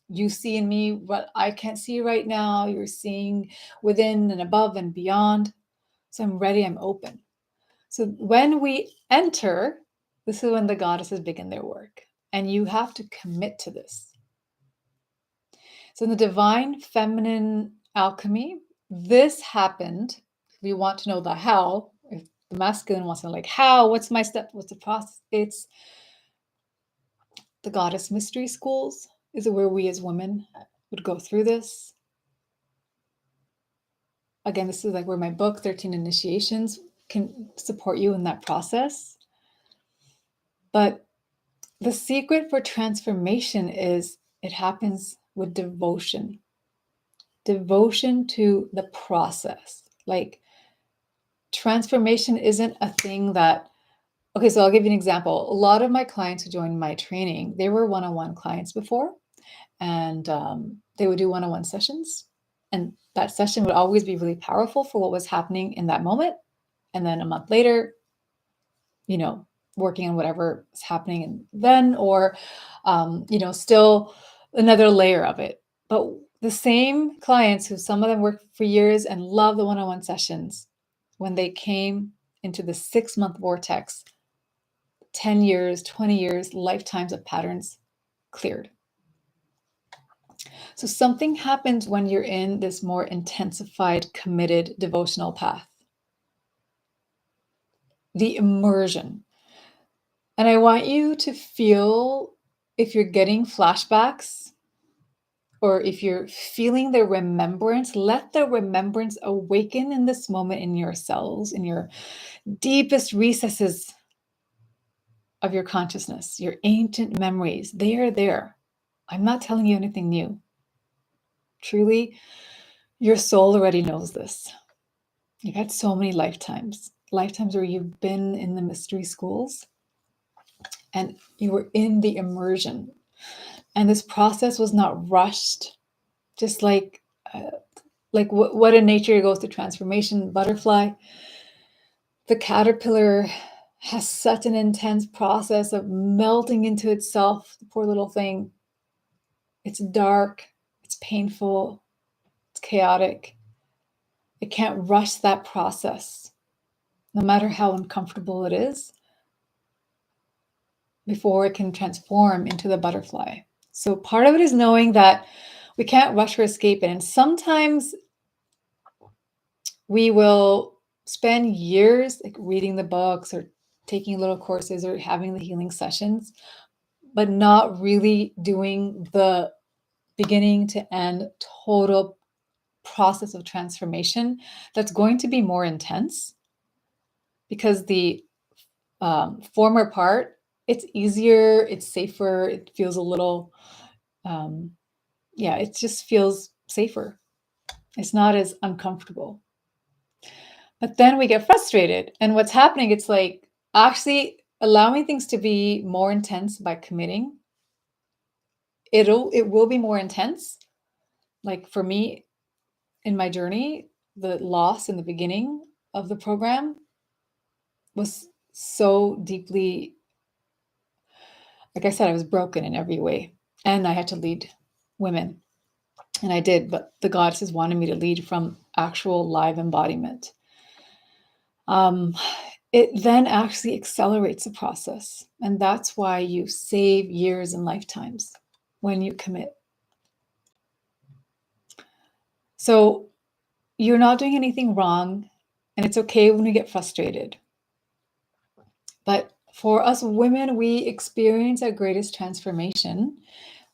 You see in me what I can't see right now. You're seeing within and above and beyond. So I'm ready, I'm open. So when we enter, this is when the goddesses begin their work. And you have to commit to this. So in the divine feminine alchemy, this happened. We want to know the how. If the masculine wants to know, like, how, what's my step, what's the process? It's the goddess mystery schools. Is it where we as women would go through this? Again, this is like where my book, 13 Initiations, can support you in that process. But the secret for transformation is it happens with devotion. Devotion to the process. Like, transformation isn't a thing that, okay, so I'll give you an example. A lot of my clients who joined my training, they were one-on-one clients before, and they would do one-on-one sessions. And that session would always be really powerful for what was happening in that moment. And then a month later, you know, working on whatever is happening then, or, you know, still another layer of it. But the same clients who some of them worked for years and love the one-on-one sessions, when they came into the 6-month vortex, 10 years, 20 years, lifetimes of patterns cleared. So something happens when you're in this more intensified, committed devotional path. The immersion. And I want you to feel if you're getting flashbacks or if you're feeling the remembrance, let the remembrance awaken in this moment in your cells, in your deepest recesses of your consciousness, your ancient memories. They are there. I'm not telling you anything new. Truly, your soul already knows this. You've had so many lifetimes where you've been in the mystery schools and you were in the immersion. And this process was not rushed, just like what in nature goes through transformation. Butterfly, the caterpillar has such an intense process of melting into itself, the poor little thing. It's dark, it's painful, it's chaotic. It can't rush that process, no matter how uncomfortable it is, before it can transform into the butterfly. So part of it is knowing that we can't rush or escape it. And sometimes we will spend years like reading the books or taking little courses or having the healing sessions, but not really doing the beginning to end total process of transformation that's going to be more intense, because the former part, it's easier, it's safer, it feels a little, it just feels safer. It's not as uncomfortable. But then we get frustrated. And what's happening, it's like actually allowing things to be more intense by committing. It will be more intense. Like for me, in my journey, the loss in the beginning of the program was so deeply, like I said, I was broken in every way. And I had to lead women. And I did, but the goddesses wanted me to lead from actual live embodiment. it then actually accelerates the process. And that's why you save years and lifetimes when you commit. So you're not doing anything wrong, and it's okay when we get frustrated. But for us women, we experience our greatest transformation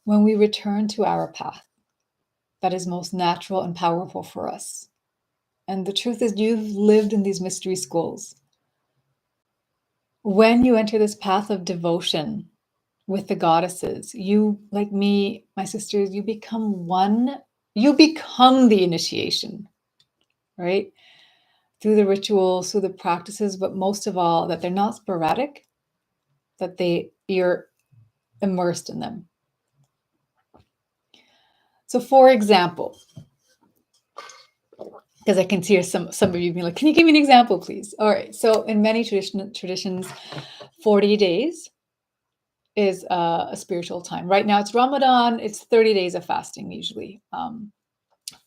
when we return to our path that is most natural and powerful for us. And the truth is, you've lived in these mystery schools. When you enter this path of devotion with the goddesses, you, like me, my sisters, you become one, you become the initiation, right? Through the rituals, through the practices, but most of all, that they're not sporadic, that you're immersed in them. So for example, because I can see some of you being like, can you give me an example, please? All right. So in many traditions, 40 days is a spiritual time. Right now it's Ramadan. It's 30 days of fasting usually.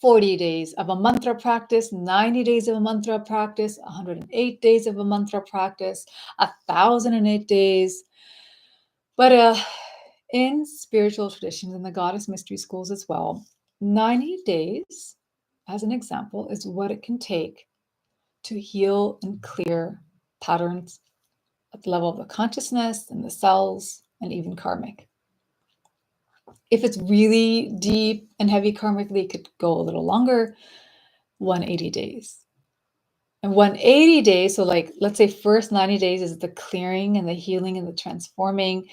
40 days of a mantra practice, 90 days of a mantra practice, 108 days of a mantra practice, 1,008 days. But in spiritual traditions, in the goddess mystery schools as well, 90 days, as an example, is what it can take to heal and clear patterns at the level of the consciousness and the cells and even karmic. If it's really deep and heavy karmically, it could go a little longer, 180 days. And 180 days, so like, let's say first 90 days is the clearing and the healing and the transforming.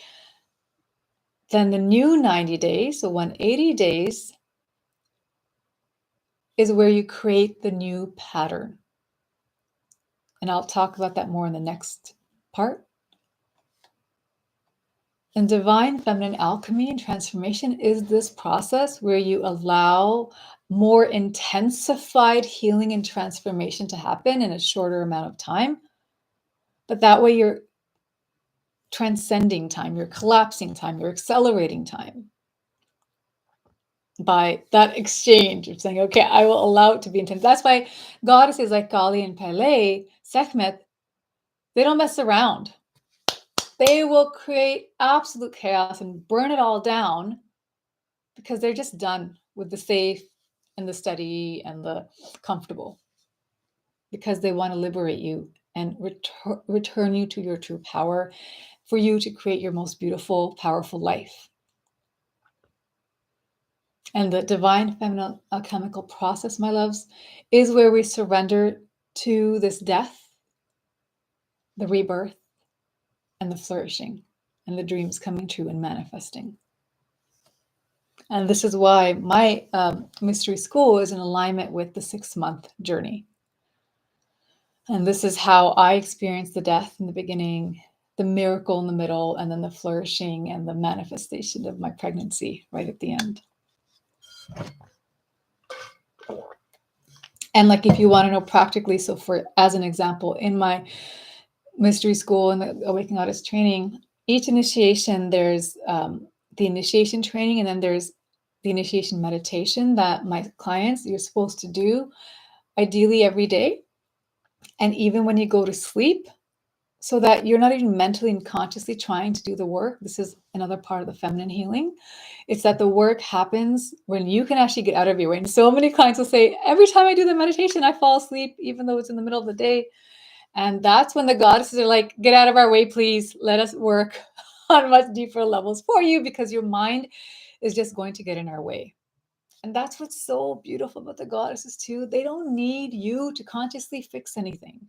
Then the new 90 days, so 180 days, is where you create the new pattern. And I'll talk about that more in the next part. And divine feminine alchemy and transformation is this process where you allow more intensified healing and transformation to happen in a shorter amount of time. But that way you're transcending time, you're collapsing time, you're accelerating time by that exchange of saying, okay, I will allow it to be intense. That's why goddesses like Kali and Pele, Sekhmet, they don't mess around. They will create absolute chaos and burn it all down because they're just done with the safe and the steady and the comfortable, because they want to liberate you and return you to your true power for you to create your most beautiful, powerful life. And the divine feminine alchemical process, my loves, is where we surrender to this death, the rebirth, and the flourishing, and the dreams coming true and manifesting. And this is why my mystery school is in alignment with the 6-month journey. And this is how I experienced the death in the beginning, the miracle in the middle, and then the flourishing and the manifestation of my pregnancy right at the end. And like, if you want to know practically, so for, as an example, in my mystery school and the Awakening Goddess training, each initiation, there's the initiation training, and then there's the initiation meditation that my clients, you're supposed to do ideally every day. And even when you go to sleep, so that you're not even mentally and consciously trying to do the work. This is another part of the feminine healing. It's that the work happens when you can actually get out of your way. And so many clients will say, every time I do the meditation, I fall asleep, even though it's in the middle of the day. And that's when the goddesses are like, get out of our way, please. Let us work on much deeper levels for you, because your mind is just going to get in our way. And that's what's so beautiful about the goddesses too. They don't need you to consciously fix anything.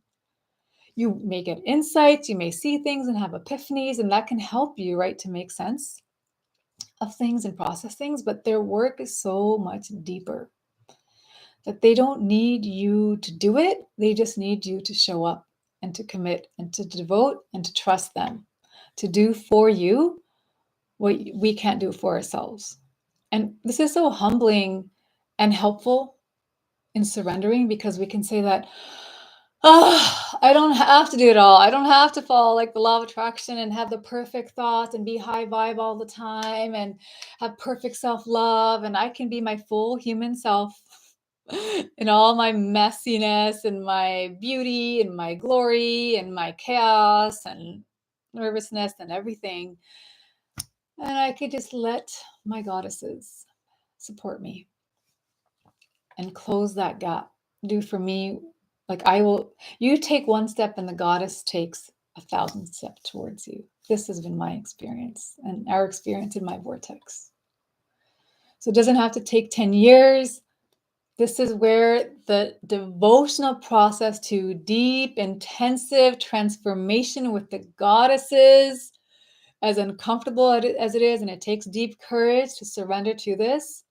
You may get insights, you may see things and have epiphanies, and that can help you, right, to make sense of things and process things. But their work is so much deeper that they don't need you to do it. They just need you to show up and to commit and to devote and to trust them to do for you what we can't do for ourselves. And this is so humbling and helpful in surrendering, because we can say that, oh, I don't have to do it all. I don't have to follow like the law of attraction and have the perfect thoughts and be high vibe all the time and have perfect self-love. And I can be my full human self in all my messiness and my beauty and my glory and my chaos and nervousness and everything. And I could just let my goddesses support me and close that gap. Do for me, like you take one step and the goddess takes 1,000 steps towards you. This has been my experience and our experience in my vortex. So it doesn't have to take 10 years. This is where the devotional process to deep, intensive transformation with the goddesses, as uncomfortable as it is, and it takes deep courage to surrender to this.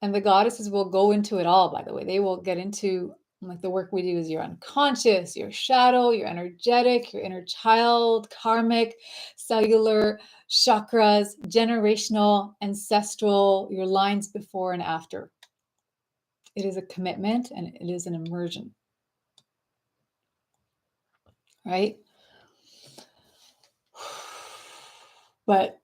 And the goddesses will go into it all, by the way. They will get into, like, the work we do is your unconscious, your shadow, your energetic, your inner child, karmic, cellular, chakras, generational, ancestral, your lines before and after. It is a commitment and it is an immersion, right? But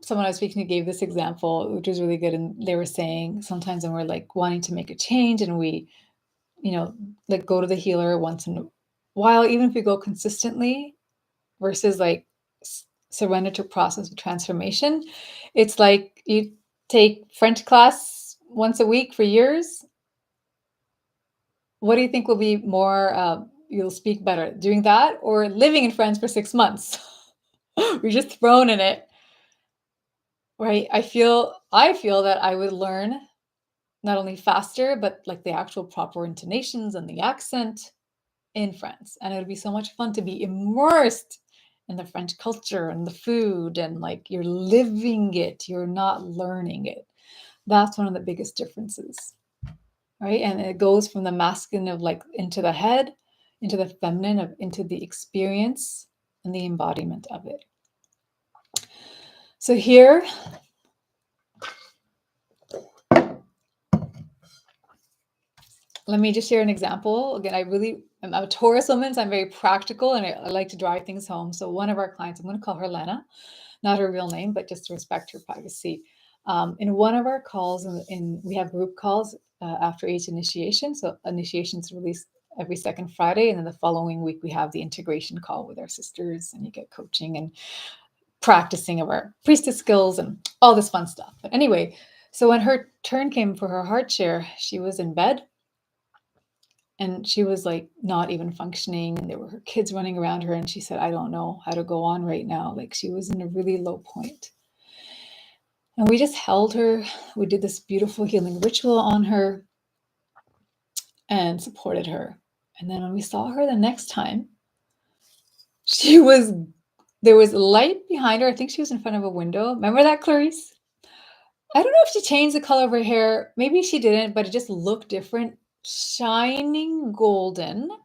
someone I was speaking to gave this example, which was really good. And they were saying sometimes when we're like wanting to make a change and we, like go to the healer once in a while, even if we go consistently versus like surrender to process of transformation, it's like you take French class once a week for years. What do you think will be more, you'll speak better, doing that or living in France for 6 months? You're just thrown in it, right? I feel that I would learn not only faster, but like the actual proper intonations and the accent in France. And it would be so much fun to be immersed in the French culture and the food, and like you're living it, you're not learning it. That's one of the biggest differences, right? And it goes from the masculine of like into the head, into the feminine of into the experience and the embodiment of it. So here, let me just share an example. Again, I'm a Taurus woman, so I'm very practical and I like to drive things home. So one of our clients, I'm going to call her Lena, not her real name, but just to respect her privacy. In one of our calls, we have group calls after each initiation. So initiations released every second Friday. And then the following week, we have the integration call with our sisters, and you get coaching and practicing of our priestess skills and all this fun stuff. But anyway, so when her turn came for her heart share, she was in bed. And she was like not even functioning. And there were her kids running around her. And she said, I don't know how to go on right now. Like she was in a really low point. And we just held her. We did this beautiful healing ritual on her and supported her. And then when we saw her the next time, there was light behind her. I think she was in front of a window. Remember that, Clarice? I don't know if she changed the color of her hair. Maybe she didn't, but it just looked different. Shining golden. I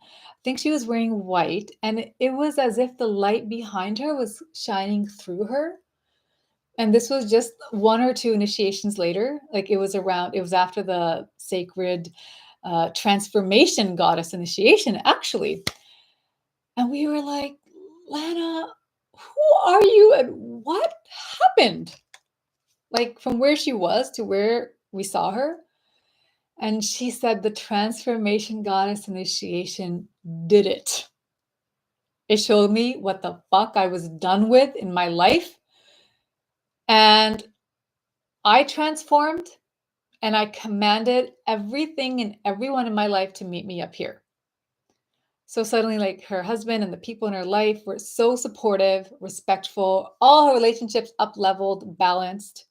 think she was wearing white, and it was as if the light behind her was shining through her. And this was just 1 or 2 initiations later. Like it was after the sacred transformation goddess initiation, actually. And we were like, Lana, who are you and what happened? Like from where she was to where we saw her. And she said the transformation goddess initiation did it. It showed me what the fuck I was done with in my life. And I transformed and I commanded everything and everyone in my life to meet me up here. So suddenly, like her husband and the people in her life were so supportive, respectful, all her relationships up-leveled, balanced.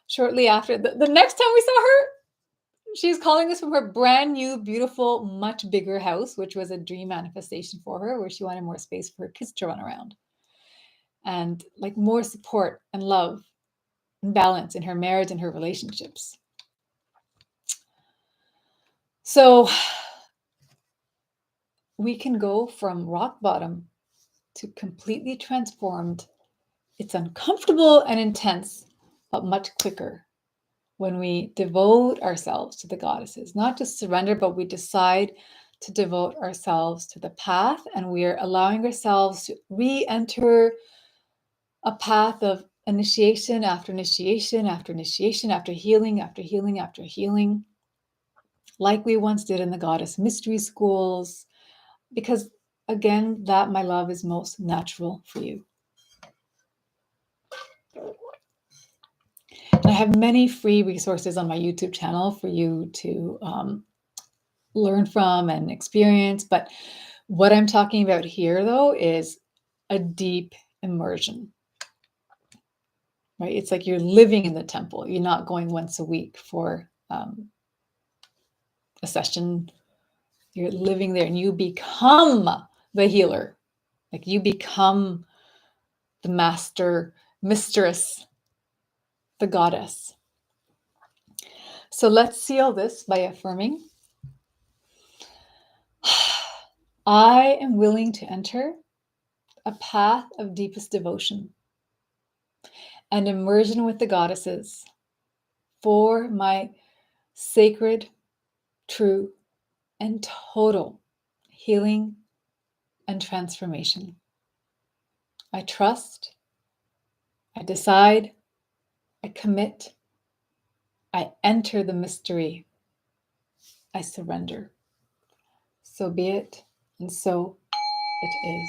Shortly after, the next time we saw her, she's calling us from her brand new, beautiful, much bigger house, which was a dream manifestation for her, where she wanted more space for her kids to run around. And like more support and love and balance in her marriage and her relationships. So we can go from rock bottom to completely transformed. It's uncomfortable and intense, but much quicker when we devote ourselves to the goddesses, not just surrender, but we decide to devote ourselves to the path, and we are allowing ourselves to re-enter a path of initiation after initiation after initiation, after healing, after healing, after healing, like we once did in the Goddess Mystery Schools, because again, that, my love, is most natural for you. And I have many free resources on my YouTube channel for you to learn from and experience. But what I'm talking about here, though, is a deep immersion, right? It's like you're living in the temple. You're not going once a week for a session. You're living there, and you become the healer. Like you become the master, mistress, the goddess. So let's seal this by affirming, I am willing to enter a path of deepest devotion and immersion with the goddesses for my sacred, true, and total healing and transformation. I trust, I decide, I commit, I enter the mystery, I surrender. So be it, and so it is.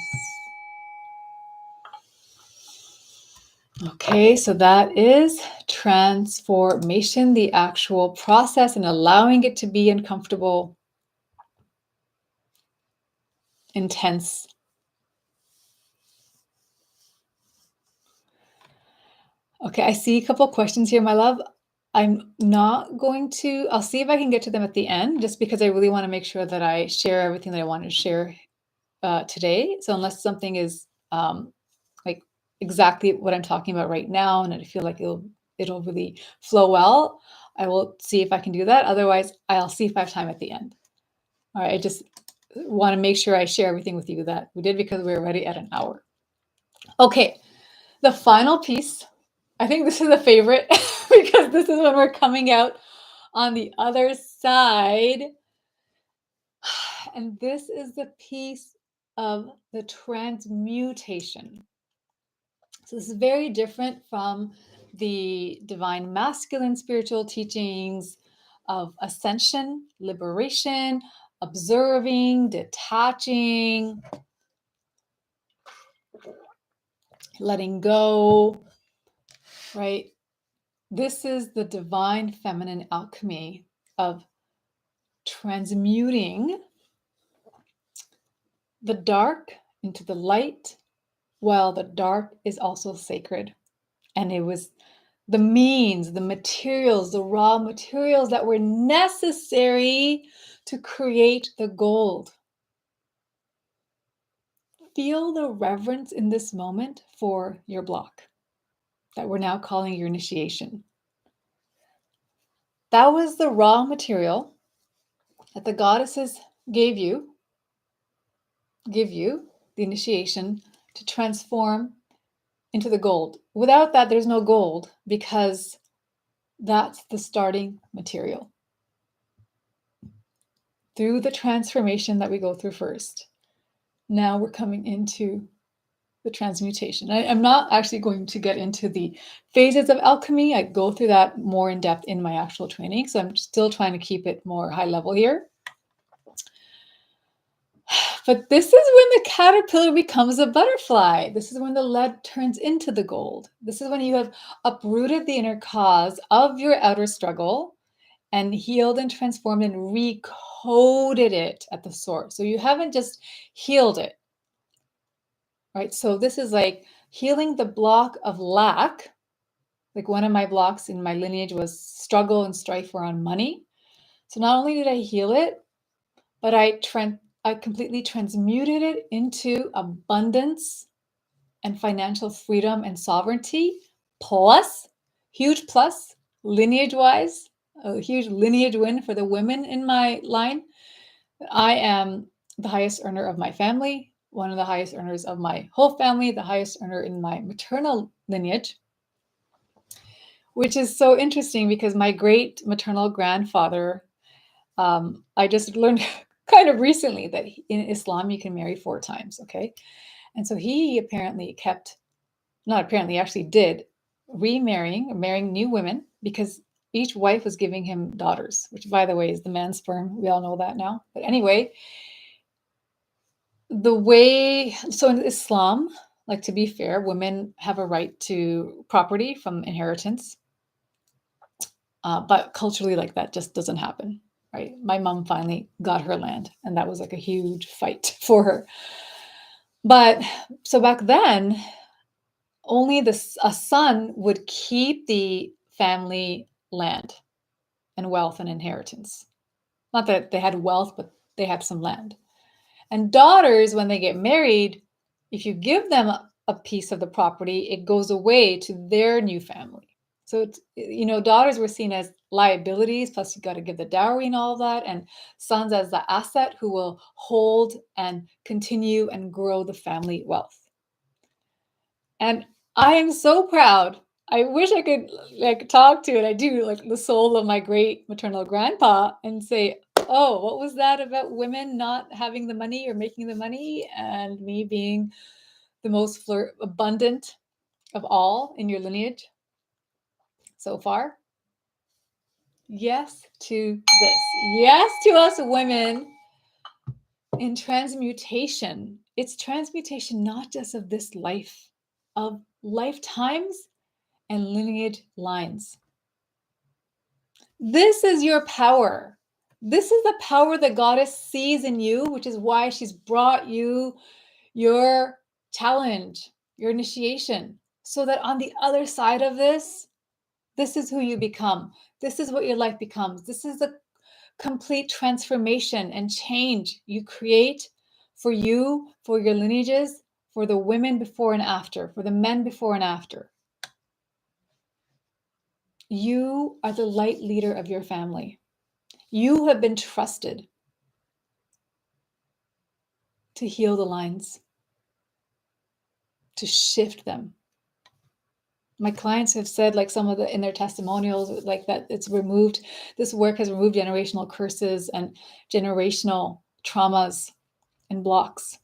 Okay, so that is transformation, the actual process, and allowing it to be uncomfortable, intense. Okay, I see a couple questions here, my love. I'm not going to, I'll see if I can get to them at the end, just because I really want to make sure that I share everything that I want to share today. So unless something is like exactly what I'm talking about right now, and I feel like it'll really flow well, I will see if I can do that. Otherwise, I'll see if I have time at the end. All right, I just want to make sure I share everything with you that we did, because we're already at an hour. Okay, the final piece, I think this is a favorite because this is when we're coming out on the other side. And this is the piece of the transmutation. So this is very different from the divine masculine spiritual teachings of ascension, liberation, observing, detaching, letting go, right? This is the divine feminine alchemy of transmuting the dark into the light, while the dark is also sacred. And it was the means, the materials, the raw materials that were necessary to create the gold. Feel the reverence in this moment for your block that we're now calling your initiation. That was the raw material that the goddesses give you the initiation to transform into the gold. Without that, there's no gold, because that's the starting material. Through the transformation that we go through first, now we're coming into the transmutation. I'm not actually going to get into the phases of alchemy. I go through that more in depth in my actual training, so I'm still trying to keep it more high level here. But this is when the caterpillar becomes a butterfly. This is when the lead turns into the gold. This is when you have uprooted the inner cause of your outer struggle and healed and transformed and recoded it at the source. So you haven't just healed it, right? So this is like healing the block of lack. Like one of my blocks in my lineage was struggle and strife around money. So not only did I heal it, but I completely transmuted it into abundance and financial freedom and sovereignty. Plus, huge plus, lineage-wise, a huge lineage win for the women in my line. I am the highest earner of my family, one of the highest earners of my whole family, the highest earner in my maternal lineage, which is so interesting because my great maternal grandfather, I just learned kind of recently that in Islam, you can marry 4 times, okay? And so he apparently actually did remarrying or marrying new women because each wife was giving him daughters, which, by the way, is the man's sperm. We all know that now. But anyway, so in Islam, like, to be fair, women have a right to property from inheritance. But culturally, like, that just doesn't happen, right? My mom finally got her land, and that was like a huge fight for her. But so back then, only a son would keep the family land and wealth and inheritance. Not that they had wealth, but they had some land. And daughters, when they get married, if you give them a piece of the property, it goes away to their new family. So it's, daughters were seen as liabilities, plus you got to give the dowry and all that, and sons as the asset who will hold and continue and grow the family wealth. And I am so proud. I wish I could like talk to it. I do, like, the soul of my great maternal grandpa and say, oh, what was that about women not having the money or making the money, and me being the most abundant of all in your lineage so far? Yes to this. Yes to us women in transmutation. It's transmutation not just of this life, of lifetimes and lineage lines. This is your power. This is the power that Goddess sees in you, which is why she's brought you your challenge, your initiation, so that on the other side of this is who you become. This is what your life becomes. This is the complete transformation and change you create for you, for your lineages, for the women before and after, for the men before and after. You are the light leader of your family. You have been trusted to heal the lines, to shift them. My clients have said, like, some of in their testimonials, like, that it's removed, this work has removed generational curses and generational traumas and blocks.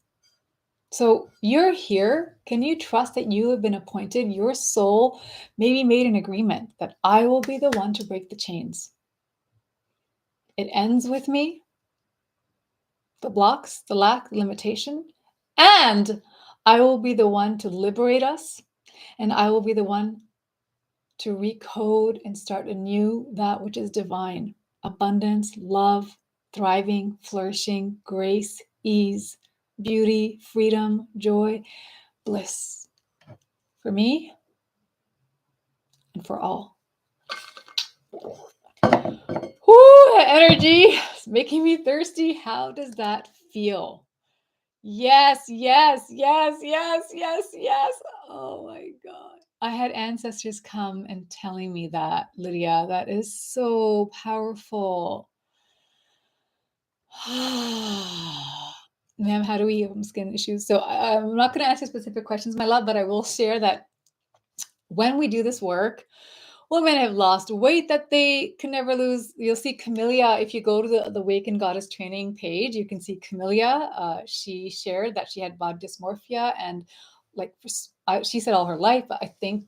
So you're here. Can you trust that you have been appointed? Your soul maybe made an agreement that I will be the one to break the chains. It ends with me, the blocks, the lack, the limitation, and I will be the one to liberate us, and I will be the one to recode and start anew that which is divine: abundance, love, thriving, flourishing, grace, ease, beauty, freedom, joy, bliss, for me and for all. Whoo, that energy is making me thirsty. How does that feel? Yes, yes, yes, yes, yes, yes. Oh my God. I had ancestors come and telling me that, Lydia. That is so powerful. Ma'am, how do we heal from skin issues? So I'm not going to answer specific questions, my love, but I will share that when we do this work, women have lost weight that they can never lose. You'll see Camellia. If you go to the Awakened Goddess training page, you can see Camellia. She shared that she had body dysmorphia, and like she said all her life, but I think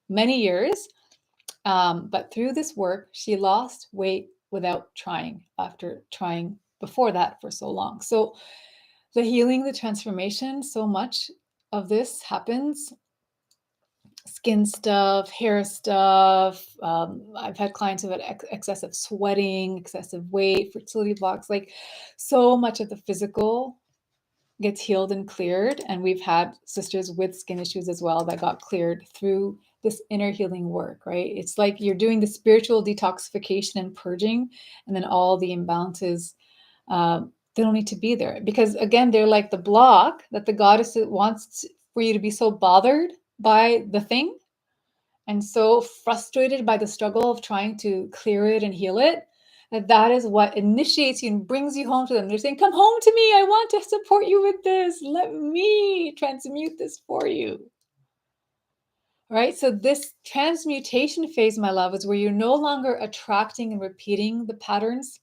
many years. But through this work, she lost weight without trying, after trying before that for so long. So the healing, the transformation, so much of this happens. Skin stuff, hair stuff. I've had clients who had excessive sweating, excessive weight, fertility blocks. Like, so much of the physical gets healed and cleared. And we've had sisters with skin issues as well that got cleared through this inner healing work, right? It's like you're doing the spiritual detoxification and purging, and then all the imbalances, they don't need to be there. Because again, they're like the block that the goddess wants for you to be so bothered by the thing and so frustrated by the struggle of trying to clear it and heal it, that is what initiates you and brings you home to them. They're saying, come home to me. I want to support you with this. Let me transmute this for you. Right? So this transmutation phase, my love, is where you're no longer attracting and repeating the patterns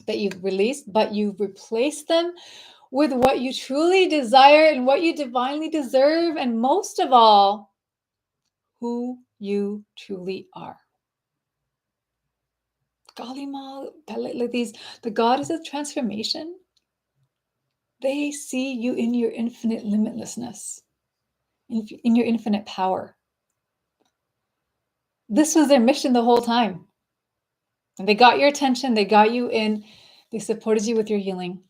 that you've released, but you've replaced them with what you truly desire and what you divinely deserve. And most of all, who you truly are. Kalima, like these, the goddess of transformation, they see you in your infinite limitlessness, in your infinite power. This was their mission the whole time. And they got your attention, they got you in, they supported you with your healing.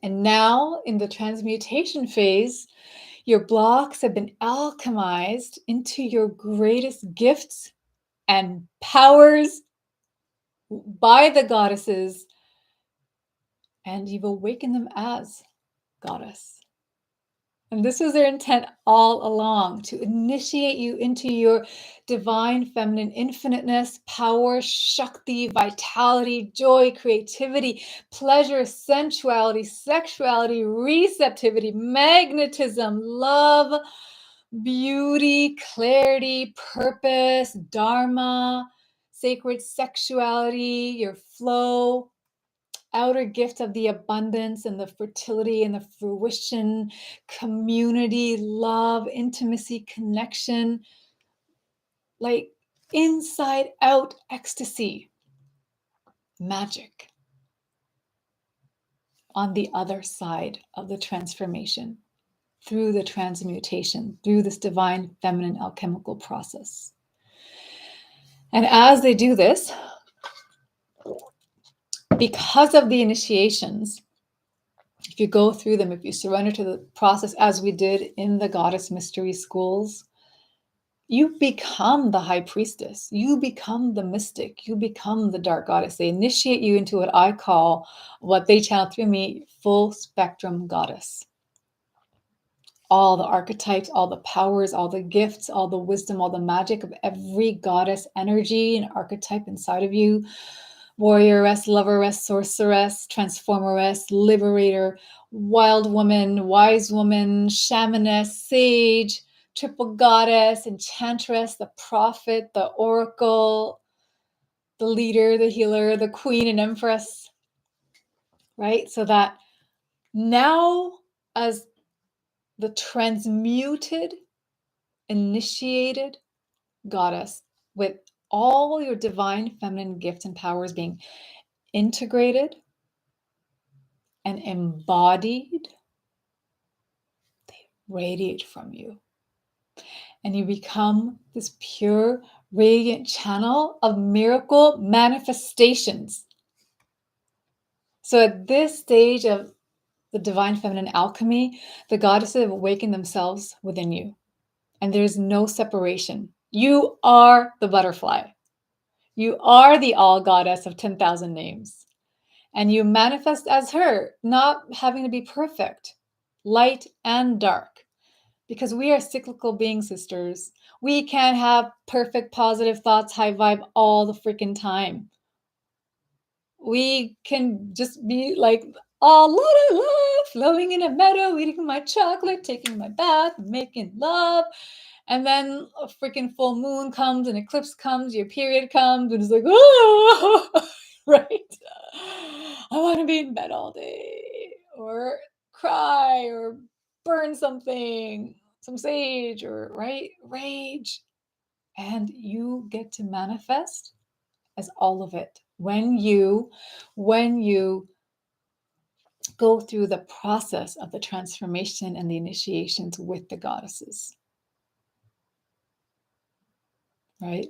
And now in the transmutation phase, your blocks have been alchemized into your greatest gifts and powers by the goddesses, and you've awakened them as goddess. And this was their intent all along, to initiate you into your divine feminine infiniteness, power, Shakti, vitality, joy, creativity, pleasure, sensuality, sexuality, receptivity, magnetism, love, beauty, clarity, purpose, dharma, sacred sexuality, your flow, outer gift of the abundance and the fertility and the fruition, community, love, intimacy, connection, like inside out ecstasy, magic on the other side of the transformation, through the transmutation, through this divine feminine alchemical process. And as they do this, because of the initiations, if you go through them, if you surrender to the process as we did in the Goddess Mystery Schools, you become the high priestess. You become the mystic. You become the dark goddess. They initiate you into what I call, what they channel through me, full spectrum goddess. All the archetypes, all the powers, all the gifts, all the wisdom, all the magic of every goddess energy and archetype inside of you. Warrioress, loveress, sorceress, transformeress, liberator, wild woman, wise woman, shamaness, sage, triple goddess, enchantress, the prophet, the oracle, the leader, the healer, the queen and empress, right? So that now, as the transmuted, initiated goddess, with all your divine feminine gifts and powers being integrated and embodied, they radiate from you. And you become this pure, radiant channel of miracle manifestations. So at this stage of the divine feminine alchemy, the goddesses have awakened themselves within you. And there's no separation. You are the butterfly. You are the all goddess of 10,000 names. And you manifest as her, not having to be perfect, light and dark. Because we are cyclical beings, sisters. We can't have perfect, positive thoughts, high vibe all the freaking time. We can just be like a lot of love, flowing in a meadow, eating my chocolate, taking my bath, making love. And then a freaking full moon comes, an eclipse comes, your period comes, and it's like, oh, right? I want to be in bed all day, or cry, or burn something, some sage, or right, rage. And you get to manifest as all of it when you go through the process of the transformation and the initiations with the goddesses, right?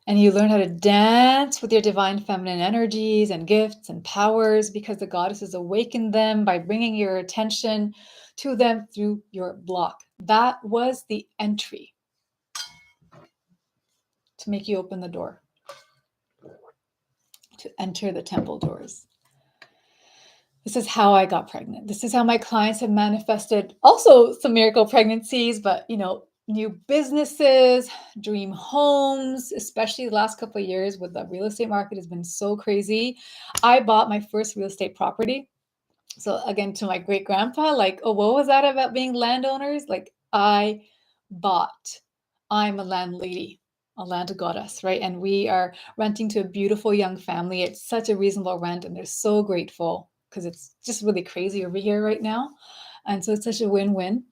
And you learn how to dance with your divine feminine energies and gifts and powers, because the goddesses awaken them by bringing your attention to them through your block. That was the entry to make you open the door, to enter the temple doors. This is how I got pregnant. This is how my clients have manifested also some miracle pregnancies, but new businesses, dream homes, especially the last couple of years with the real estate market has been so crazy. I bought my first real estate property. So again, to my great grandpa, like, oh, what was that about being landowners? Like, I'm a landlady, a land goddess, right? And we are renting to a beautiful young family. It's such a reasonable rent, and they're so grateful because it's just really crazy over here right now. And so it's such a win-win.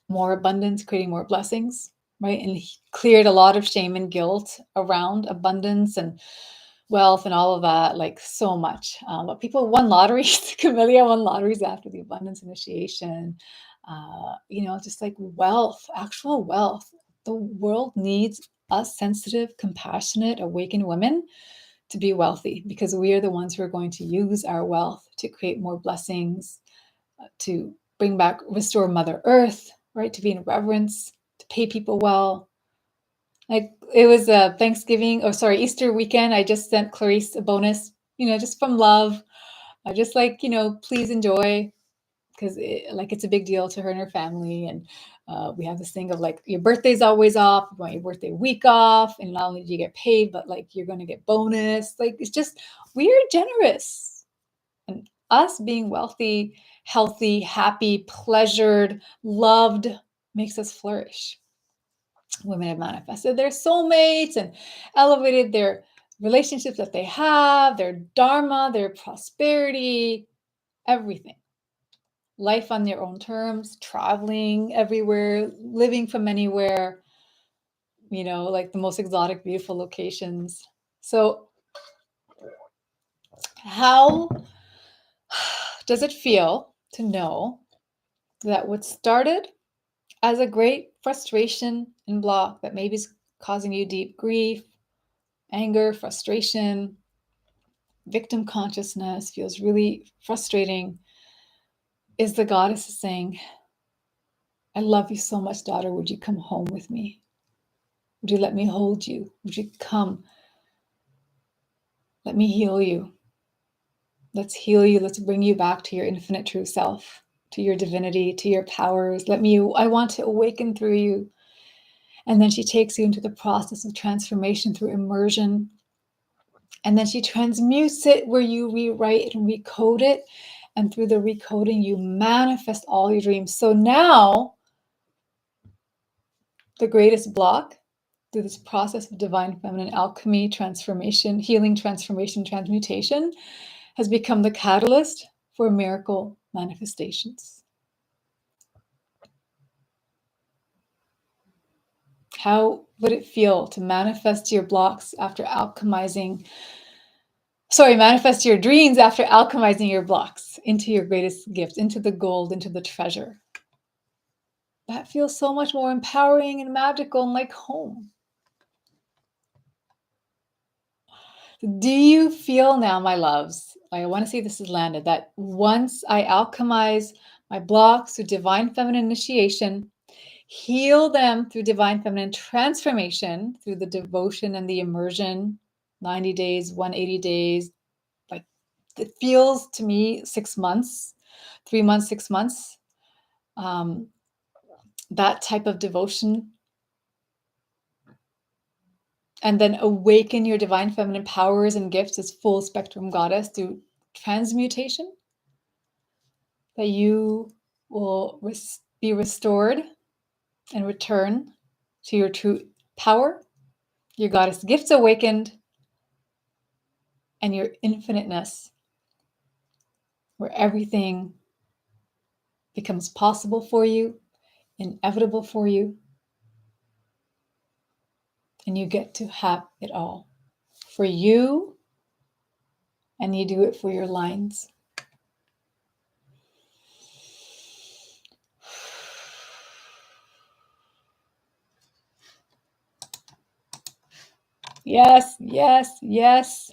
More abundance, creating more blessings. right? And he cleared a lot of shame and guilt around abundance and wealth and all of that, like so much. But people won lotteries. Camellia won lotteries after the abundance initiation. Just like wealth, actual wealth. The world needs us sensitive, compassionate, awakened women to be wealthy, because we are the ones who are going to use our wealth to create more blessings, to bring back, restore Mother Earth, right? To be in reverence, to pay people well. Like it was Easter weekend. I just sent Clarice a bonus, just from love. I just please enjoy, because it's a big deal to her and her family. And we have this thing of like, your birthday's always off, you want your birthday week off, and not only do you get paid, but like you're going to get bonus. Like it's just, we are generous. And us being wealthy, healthy, happy, pleasured, loved makes us flourish. Women have manifested their soulmates and elevated their relationships that they have, their dharma, their prosperity, everything. Life on their own terms, traveling everywhere, living from anywhere, like the most exotic, beautiful locations. So how does it feel to know that what started as a great frustration and block that maybe is causing you deep grief, anger, frustration, victim consciousness, feels really frustrating, is the goddess saying, I love you so much, daughter. Would you come home with me? Would you let me hold you? Would you come? Let me heal you. Let's heal you. Let's bring you back to your infinite true self, to your divinity, to your powers. I want to awaken through you. And then she takes you into the process of transformation through immersion. And then she transmutes it, where you rewrite and recode it. And through the recoding, you manifest all your dreams. So now, the greatest block through this process of divine feminine alchemy, transformation, healing, transformation, transmutation, has become the catalyst for miracle manifestations. How would it feel to manifest your blocks after manifest your dreams after alchemizing your blocks into your greatest gift, into the gold, into the treasure? That feels so much more empowering and magical and like home. Do you feel now, my loves, I want to see if this is landed, that once I alchemize my blocks through divine feminine initiation, heal them through divine feminine transformation, through the devotion and the immersion, 90 days, 180 days, like it feels to me 6 months, 3 months, 6 months, that type of devotion, and then awaken your divine feminine powers and gifts as full spectrum goddess through transmutation, that you will be restored and return to your true power, your goddess gifts awakened, and your infiniteness, where everything becomes possible for you, inevitable for you, and you get to have it all for you, and you do it for your lines. Yes, yes, yes.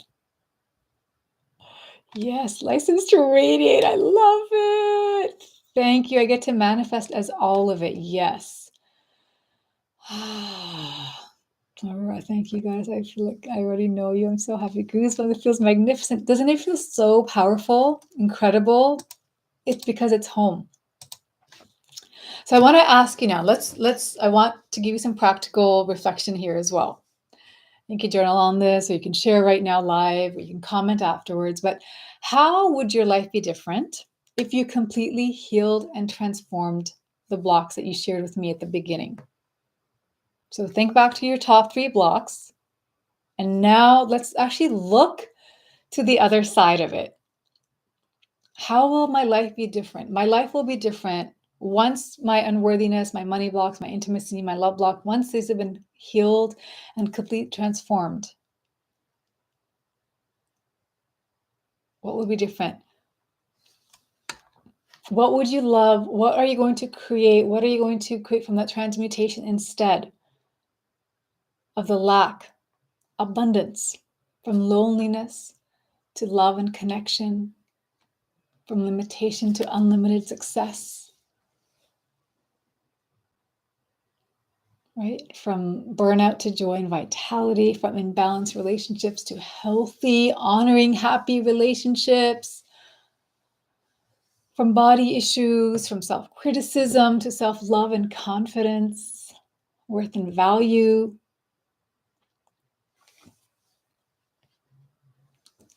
Yes, license to radiate. I love it. Thank you. I get to manifest as all of it. Yes. Thank you, guys. I feel like I already know you. I'm so happy. Goosebumps. It feels magnificent. Doesn't it feel so powerful, incredible? It's because it's home. So I want to ask you now, I want to give you some practical reflection here as well. You can journal on this, or you can share right now live, or you can comment afterwards. But how would your life be different if you completely healed and transformed the blocks that you shared with me at the beginning? So think back to your top 3 blocks. And now let's actually look to the other side of it. How will my life be different? My life will be different Once my unworthiness, my money blocks, my intimacy, my love block, once these have been healed and completely transformed, what would be different? What would you love? What are you going to create? What are you going to create from that transmutation instead of the lack, abundance, from loneliness to love and connection, from limitation to unlimited success, right? From burnout to joy and vitality, from imbalanced relationships to healthy, honoring, happy relationships, from body issues, from self-criticism to self-love and confidence, worth and value.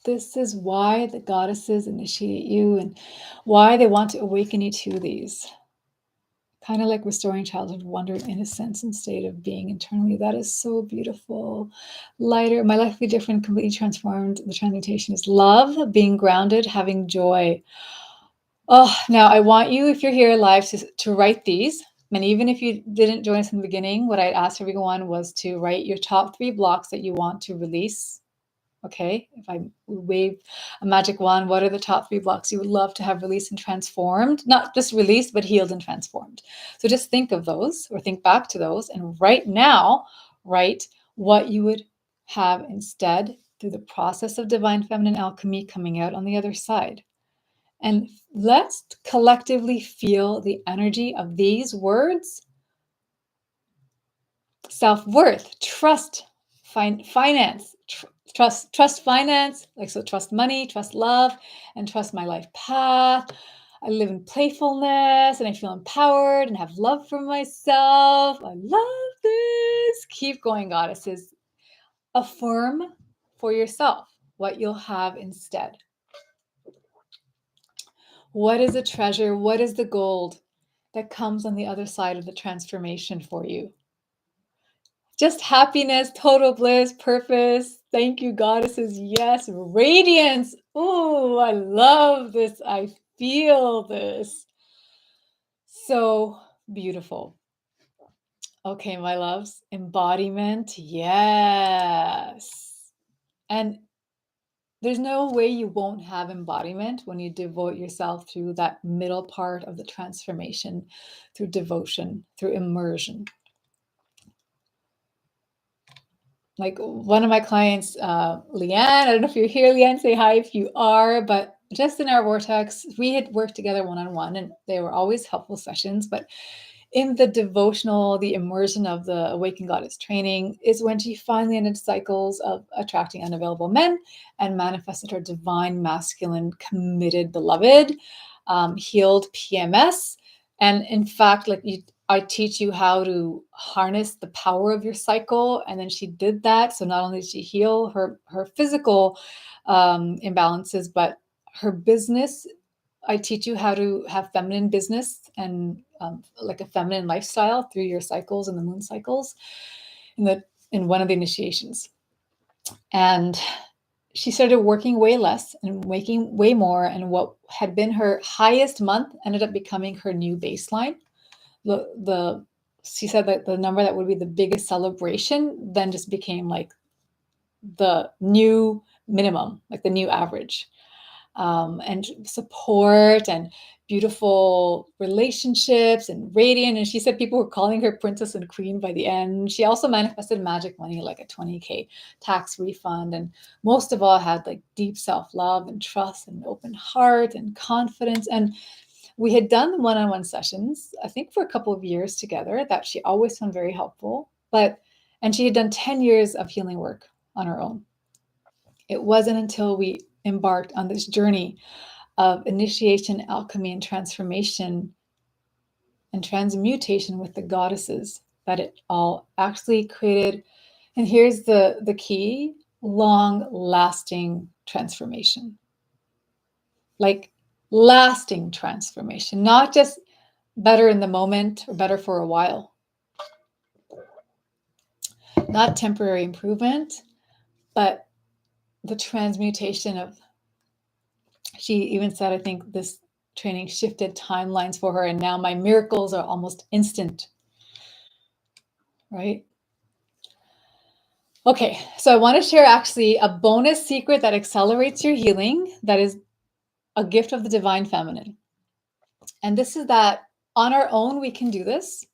This is why the goddesses initiate you and why they want to awaken you to these. Kind of like restoring childhood wonder and innocence and state of being internally. That is so beautiful. Lighter, my life will be different, completely transformed. The transmutation is love, being grounded, having joy. Oh, now I want you, if you're here live, to write these. And even if you didn't join us in the beginning, what I'd asked everyone was to write your top 3 blocks that you want to release. Okay, if I wave a magic wand, what are the top 3 blocks you would love to have released and transformed? Not just released, but healed and transformed. So just think of those or think back to those. And right now, write what you would have instead through the process of divine feminine alchemy coming out on the other side. And let's collectively feel the energy of these words: self-worth, trust, finance, trust finance, like, so trust money, trust love, and trust my life path. I live in playfulness and I feel empowered and have love for myself. I love this. Keep going, goddesses. Affirm for yourself what you'll have instead. What is the treasure? What is the gold that comes on the other side of the transformation for you? Just happiness, total bliss, purpose. Thank you, goddesses. Yes, radiance. Oh, I love this. I feel this. So beautiful. Okay, my loves, embodiment. Yes. And there's no way you won't have embodiment when you devote yourself through that middle part of the transformation, through devotion, through immersion. Like one of my clients, Leanne, I don't know if you're here, Leanne, say hi if you are, but just in our vortex, we had worked together one-on-one and they were always helpful sessions, but in the devotional, the immersion of the Awakened Goddess training is when she finally ended cycles of attracting unavailable men and manifested her divine, masculine, committed, beloved, healed PMS. And in fact, I teach you how to harness the power of your cycle. And then she did that. So not only did she heal her physical imbalances, but her business. I teach you how to have feminine business and like a feminine lifestyle through your cycles and the moon cycles in one of the initiations. And she started working way less and making way more. And what had been her highest month ended up becoming her new baseline. She said that the number that would be the biggest celebration then just became like the new minimum, like the new average. And support and beautiful relationships and radiant. And she said people were calling her princess and queen by the end. She also manifested magic money, like a 20K tax refund. And most of all, had like deep self-love and trust and open heart and confidence. And we had done one-on-one sessions, I think for a couple of years together, that she always found very helpful. And she had done 10 years of healing work on her own. It wasn't until we embarked on this journey of initiation, alchemy, and transformation and transmutation with the goddesses that it all actually created. And here's the key: long-lasting transformation. Like lasting transformation, not just better in the moment or better for a while. Not temporary improvement, but the transmutation of, she even said, I think this training shifted timelines for her, and now my miracles are almost instant, right? Okay, so I want to share actually a bonus secret that accelerates your healing that is a gift of the divine feminine. And this is that on our own, we can do this.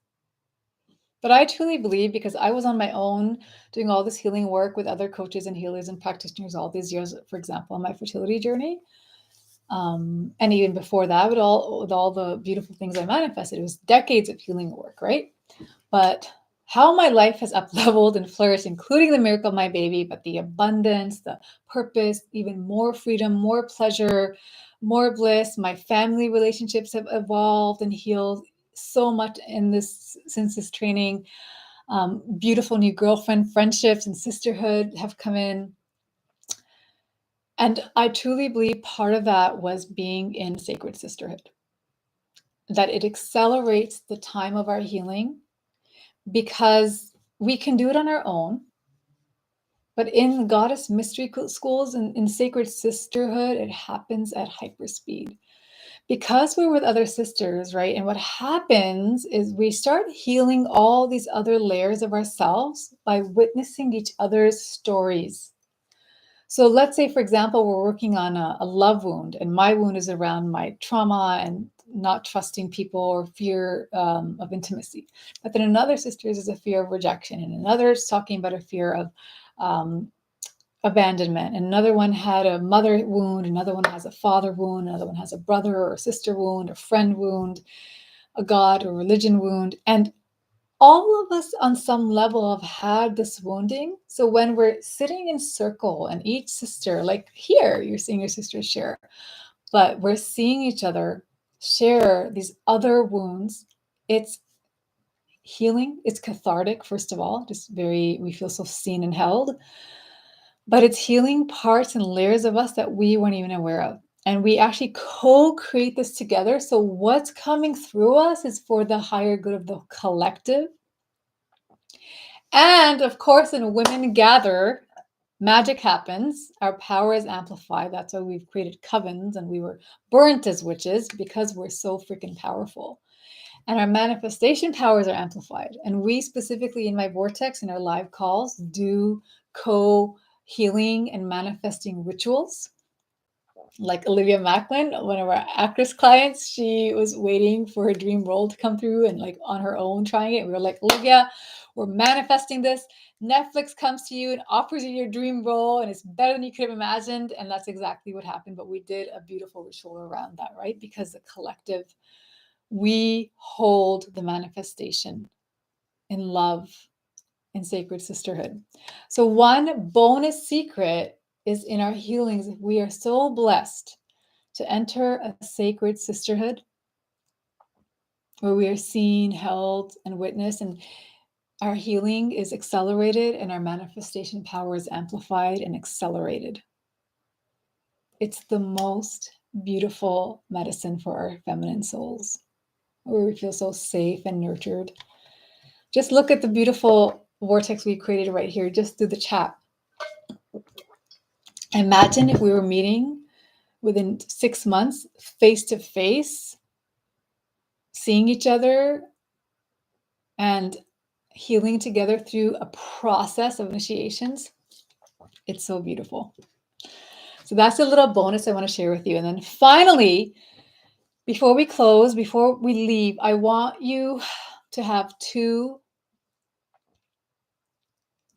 But I truly believe, because I was on my own doing all this healing work with other coaches and healers and practitioners all these years, for example, on my fertility journey. And even before that, with all the beautiful things I manifested, it was decades of healing work, right? But how my life has up-leveled and flourished, including the miracle of my baby, but the abundance, the purpose, even more freedom, more pleasure, more bliss. My family relationships have evolved and healed so much since this training. Beautiful new girlfriend friendships and sisterhood have come in. And I truly believe part of that was being in sacred sisterhood, that it accelerates the time of our healing, because we can do it on our own. But in goddess mystery schools and in sacred sisterhood, it happens at hyperspeed, because we're with other sisters, right? And what happens is we start healing all these other layers of ourselves by witnessing each other's stories. So let's say, for example, we're working on a love wound, and my wound is around my trauma and not trusting people or fear of intimacy. But then another sister's is a fear of rejection, and another's talking about a fear of abandonment. And another one had a mother wound, another one has a father wound, another one has a brother or a sister wound, a friend wound, a God or religion wound. And all of us on some level have had this wounding. So when we're sitting in circle and each sister, like here, you're seeing your sisters share, but we're seeing each other share these other wounds, it's healing. It's cathartic, first of all, we feel so seen and held, but it's healing parts and layers of us that we weren't even aware of. And we actually co-create this together. So what's coming through us is for the higher good of the collective. And of course, when women gather, magic happens. Our power is amplified. That's why we've created covens, and we were burnt as witches, because we're so freaking powerful. And our manifestation powers are amplified. And we specifically in my vortex, in our live calls, do co-healing and manifesting rituals. Like Olivia Macklin, one of our actress clients, she was waiting for her dream role to come through and like on her own trying it. We were like, Olivia, we're manifesting this. Netflix comes to you and offers you your dream role, and it's better than you could have imagined. And that's exactly what happened. But we did a beautiful ritual around that, right? Because the collective, we hold the manifestation in love, in sacred sisterhood. So one bonus secret is in our healings, if we are so blessed to enter a sacred sisterhood where we are seen, held, and witnessed, and our healing is accelerated and our manifestation power is amplified and accelerated. It's the most beautiful medicine for our feminine souls, where we feel so safe and nurtured. Just look at the beautiful vortex we created right here, just through the chat. Imagine if we were meeting within 6 months, face to face, seeing each other and healing together through a process of initiations. It's so beautiful. So that's a little bonus I want to share with you. And then finally, before we close, before we leave, I want you to have 2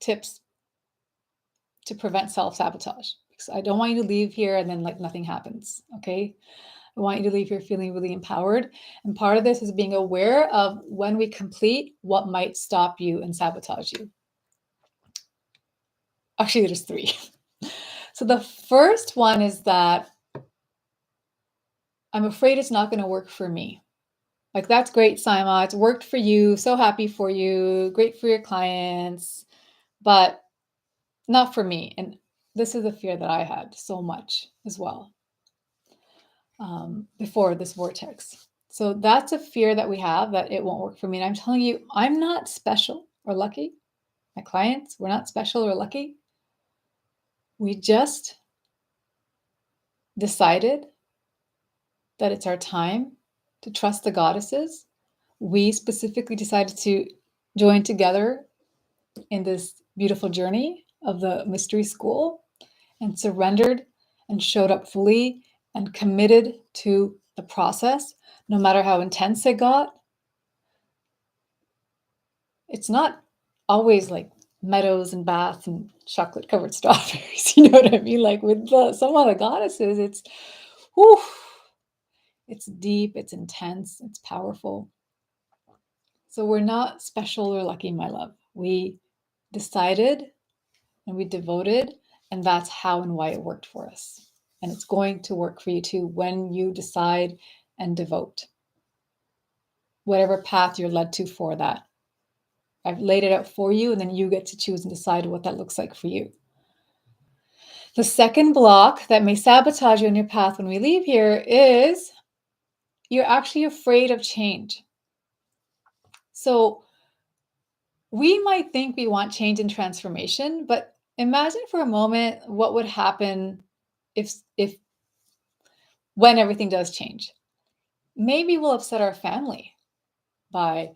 tips to prevent self-sabotage. Because I don't want you to leave here and then like nothing happens, okay? I want you to leave here feeling really empowered. And part of this is being aware of when we complete, what might stop you and sabotage you. Actually, there's 3. So the first one is that I'm afraid it's not going to work for me. Like, that's great, Syma. It's worked for you. So happy for you. Great for your clients, but not for me. And this is a fear that I had so much as well before this vortex. So that's a fear that we have, that it won't work for me. And I'm telling you, I'm not special or lucky. My clients, we're not special or lucky. We just decided that it's our time to trust the goddesses. We specifically decided to join together in this beautiful journey of the mystery school and surrendered and showed up fully and committed to the process, no matter how intense it got. It's not always like meadows and baths and chocolate covered strawberries. You know what I mean? Like with some of the goddesses, whew, it's deep, it's intense, it's powerful. So we're not special or lucky, my love. We decided and we devoted, and that's how and why it worked for us. And it's going to work for you too when you decide and devote whatever path you're led to for that. I've laid it out for you, and then you get to choose and decide what that looks like for you. The second block that may sabotage you on your path when we leave here is you're actually afraid of change. So we might think we want change and transformation, but imagine for a moment what would happen if when everything does change. Maybe we'll upset our family by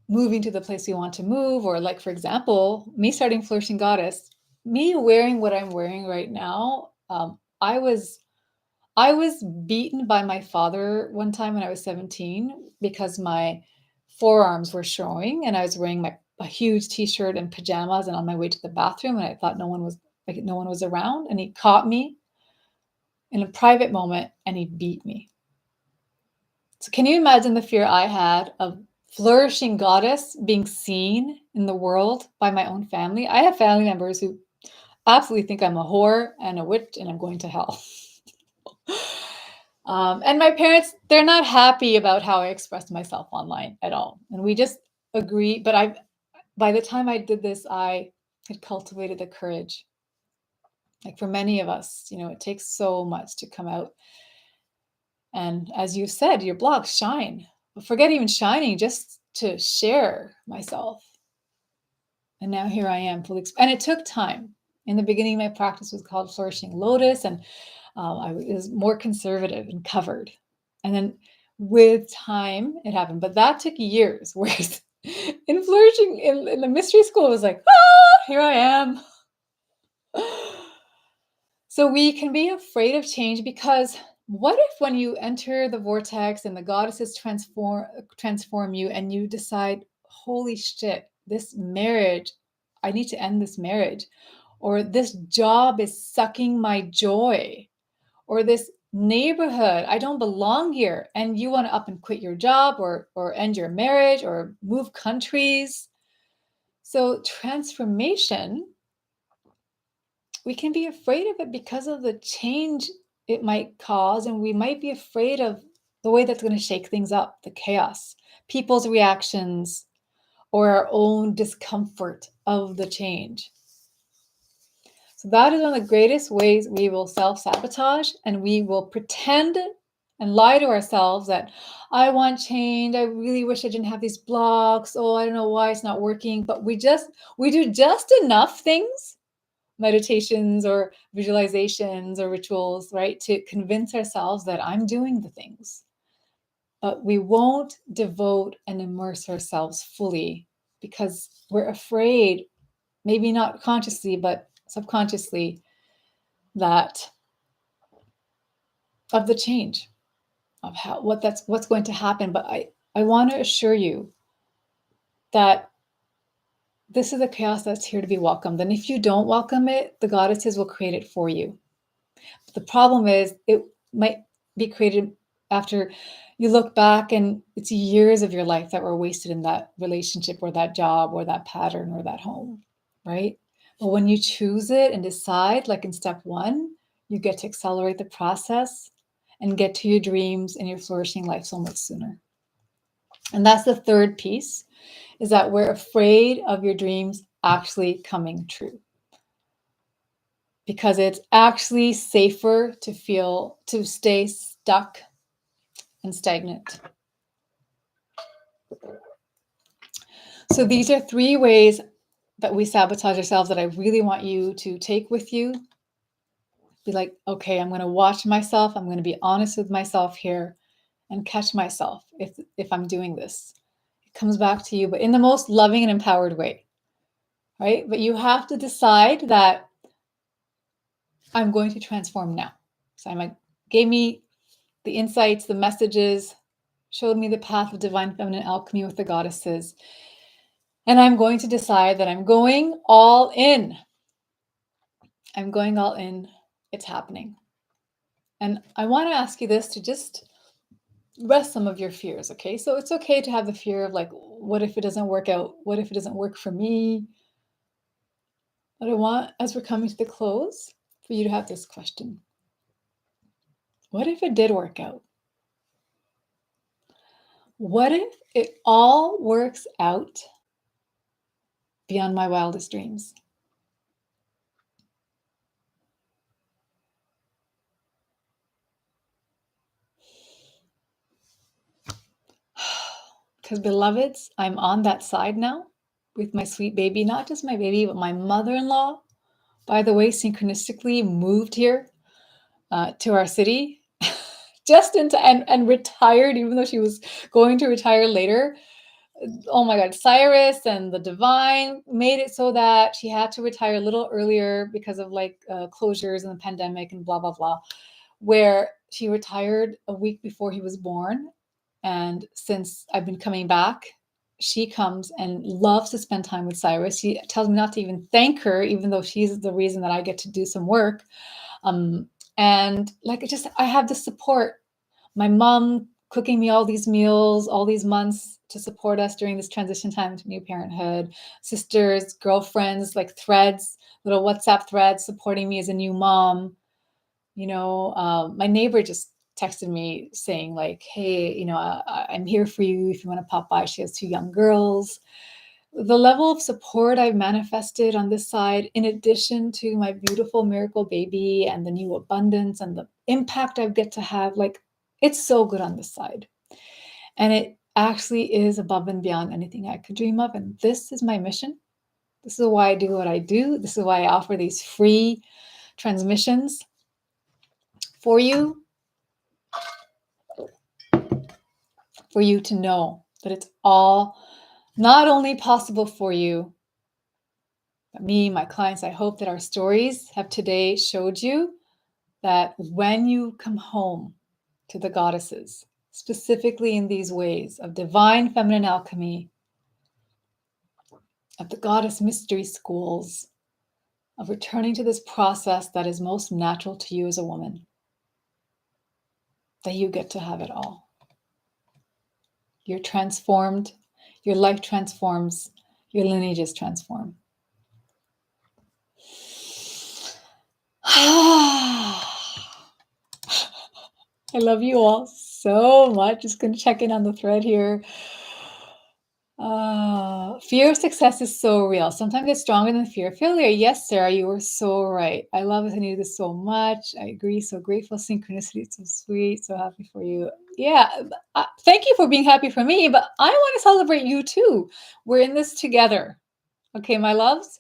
moving to the place we want to move, or like, for example, me starting Flourishing Goddess, me wearing what I'm wearing right now. I was beaten by my father one time when I was 17 because my forearms were showing and I was wearing a huge t-shirt and pajamas and on my way to the bathroom, and I thought no one was around, and he caught me in a private moment and he beat me. So can you imagine the fear I had of Flourishing Goddess being seen in the world by my own family? I have family members who absolutely think I'm a whore and a witch and I'm going to hell. And my parents, they're not happy about how I expressed myself online at all. And we just agree. But by the time I did this, I had cultivated the courage. Like for many of us, it takes so much to come out. And as you said, your blogs shine. But forget even shining, just to share myself. And now here I am, and it took time. In the beginning, my practice was called Flourishing Lotus, and I was more conservative and covered. And then with time, it happened. But that took years. Whereas in Flourishing, in the mystery school, it was like, here I am. So we can be afraid of change because what if when you enter the vortex and the goddesses transform you and you decide, holy shit, this marriage, I need to end this marriage, or this job is sucking my joy, or this neighborhood, I don't belong here, and you want to up and quit your job or end your marriage or move countries. So transformation, we can be afraid of it because of the change it might cause, and we might be afraid of the way that's going to shake things up, the chaos, people's reactions, or our own discomfort of the change. So that is one of the greatest ways we will self-sabotage, and we will pretend and lie to ourselves that I want change. I really wish I didn't have these blocks. Oh, I don't know why it's not working. But we do just enough things, meditations or visualizations or rituals, right, to convince ourselves that I'm doing the things. But we won't devote and immerse ourselves fully because we're afraid, maybe not consciously, but subconsciously, that of the change, of what's going to happen. But I want to assure you that this is a chaos that's here to be welcomed. And if you don't welcome it, the goddesses will create it for you. But the problem is it might be created after you look back and it's years of your life that were wasted in that relationship or that job or that pattern or that home, right? But when you choose it and decide, like in step 1, you get to accelerate the process and get to your dreams and your flourishing life so much sooner. And that's the third piece, is that we're afraid of your dreams actually coming true. Because it's actually safer to stay stuck and stagnant. So these are 3 ways that we sabotage ourselves that I really want you to take with you. be like, okay, I'm going to watch myself. I'm going to be honest with myself here and catch myself if I'm doing this. It comes back to you, but in the most loving and empowered way, right? But you have to decide that I'm going to transform now. So I'm like, gave me the insights, the messages, showed me the path of divine feminine alchemy with the goddesses. And I'm going to decide that I'm going all in. I'm going all in. It's happening. And I want to ask you this to just rest some of your fears, okay? So it's okay to have the fear of like, what if it doesn't work out? What if it doesn't work for me? But I want, as we're coming to the close, for you to have this question. What if it did work out? What if it all works out beyond my wildest dreams? Because, beloveds, I'm on that side now with my sweet baby, not just my baby, but my mother-in-law, by the way, synchronistically moved here to our city just into and retired, even though she was going to retire later. Oh my God, Cyrus and the divine made it so that she had to retire a little earlier because of like closures and the pandemic and blah, blah, blah, where she retired a week before he was born. And since I've been coming back, she comes and loves to spend time with Cyrus. She tells me not to even thank her, even though she's the reason that I get to do some work. And like, it just, I have the support. My mom cooking me all these meals, all these months to support us during this transition time to new parenthood. Sisters, girlfriends, like threads, little WhatsApp threads supporting me as a new mom. You know, my neighbor just texted me saying like, hey, you know, I'm here for you if you want to pop by. She has 2 young girls. The level of support I've manifested on this side, in addition to my beautiful miracle baby and the new abundance and the impact I get to have, like, it's so good on this side. And it actually is above and beyond anything I could dream of. And this is my mission. This is why I do what I do. This is why I offer these free transmissions for you to know that it's all not only possible for you, but me, my clients. I hope that our stories have today showed you that when you come home to the goddesses, specifically in these ways of divine feminine alchemy, of the goddess mystery schools, of returning to this process that is most natural to you as a woman, that you get to have it all. You're transformed, your life transforms, your lineages transform. I love you all so much. Just going to check in on the thread here. Fear of success is so real. Sometimes it's stronger than fear of failure. Yes, Sarah, you were so right. I love it. I need this so much. I agree. So grateful. Synchronicity. It's so sweet. So happy for you. Yeah. Thank you for being happy for me, but I want to celebrate you too. We're in this together. Okay, my loves?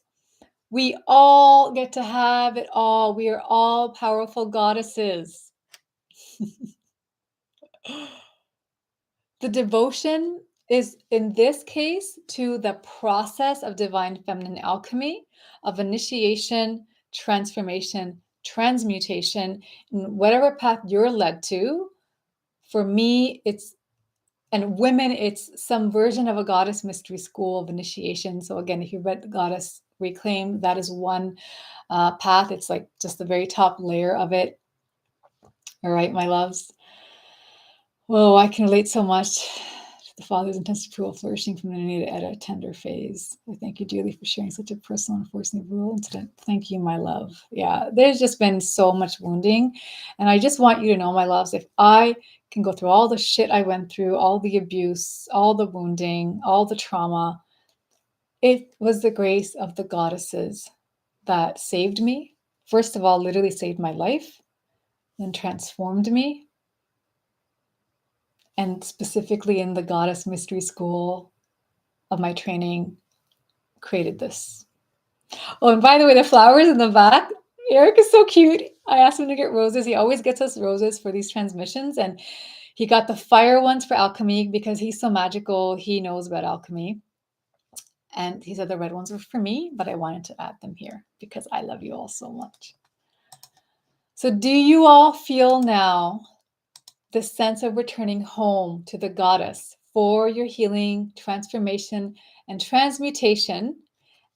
We all get to have it all. We are all powerful goddesses. The devotion is, in this case, to the process of divine feminine alchemy, of initiation, transformation, transmutation, in whatever path you're led to. For me, it's, and women, it's some version of a goddess mystery school of initiation. So again, if you read the Goddess Reclaim, that is one path. It's like just the very top layer of it. All right, my loves. Whoa, I can relate so much to the Father's intense approval, flourishing from at a tender phase. I thank you dearly for sharing such a personal and forcing rule incident. Thank you, my love. Yeah, there's just been so much wounding. And I just want you to know, my loves, if I can go through all the shit I went through, all the abuse, all the wounding, all the trauma, it was the grace of the goddesses that saved me. First of all, literally saved my life, then transformed me. And specifically in the Goddess Mystery School of my training, created this. Oh, and by the way, the flowers in the back, Eric is so cute. I asked him to get roses. He always gets us roses for these transmissions. And he got the fire ones for alchemy because he's so magical. He knows about alchemy. And he said the red ones were for me, but I wanted to add them here because I love you all so much. So do you all feel now the sense of returning home to the goddess for your healing, transformation, and transmutation,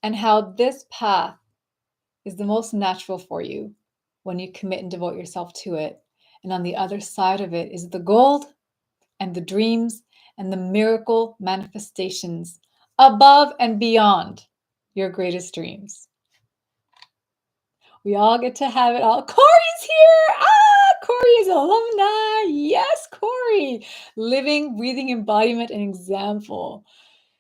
and how this path is the most natural for you when you commit and devote yourself to it? And on the other side of it is the gold and the dreams and the miracle manifestations above and beyond your greatest dreams. We all get to have it all. Corey's here. Corey is an alumni. Yes, Corey. Living, breathing embodiment and example.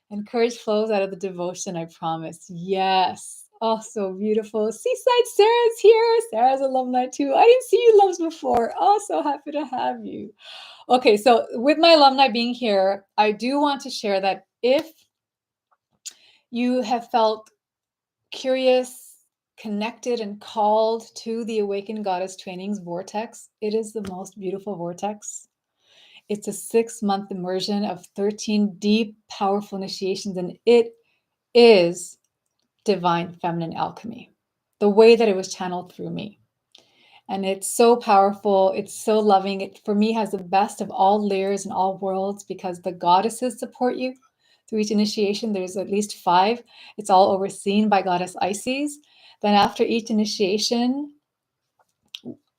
And courage flows out of the devotion, I promise. Yes. Oh, so beautiful. Seaside Sarah's here. Sarah's alumni too. I didn't see you, loves, before. Oh, so happy to have you. Okay, so with my alumni being here, I do want to share that if you have felt curious, connected, and called to the Awakened Goddess Trainings vortex, it is the most beautiful vortex. It's a 6-month immersion of 13 deep, powerful initiations, and it is divine feminine alchemy, the way that it was channeled through me. And it's so powerful. It's so loving. It, for me, has the best of all layers and all worlds because the goddesses support you through each initiation. There's at least 5. It's all overseen by Goddess Isis. Then after each initiation,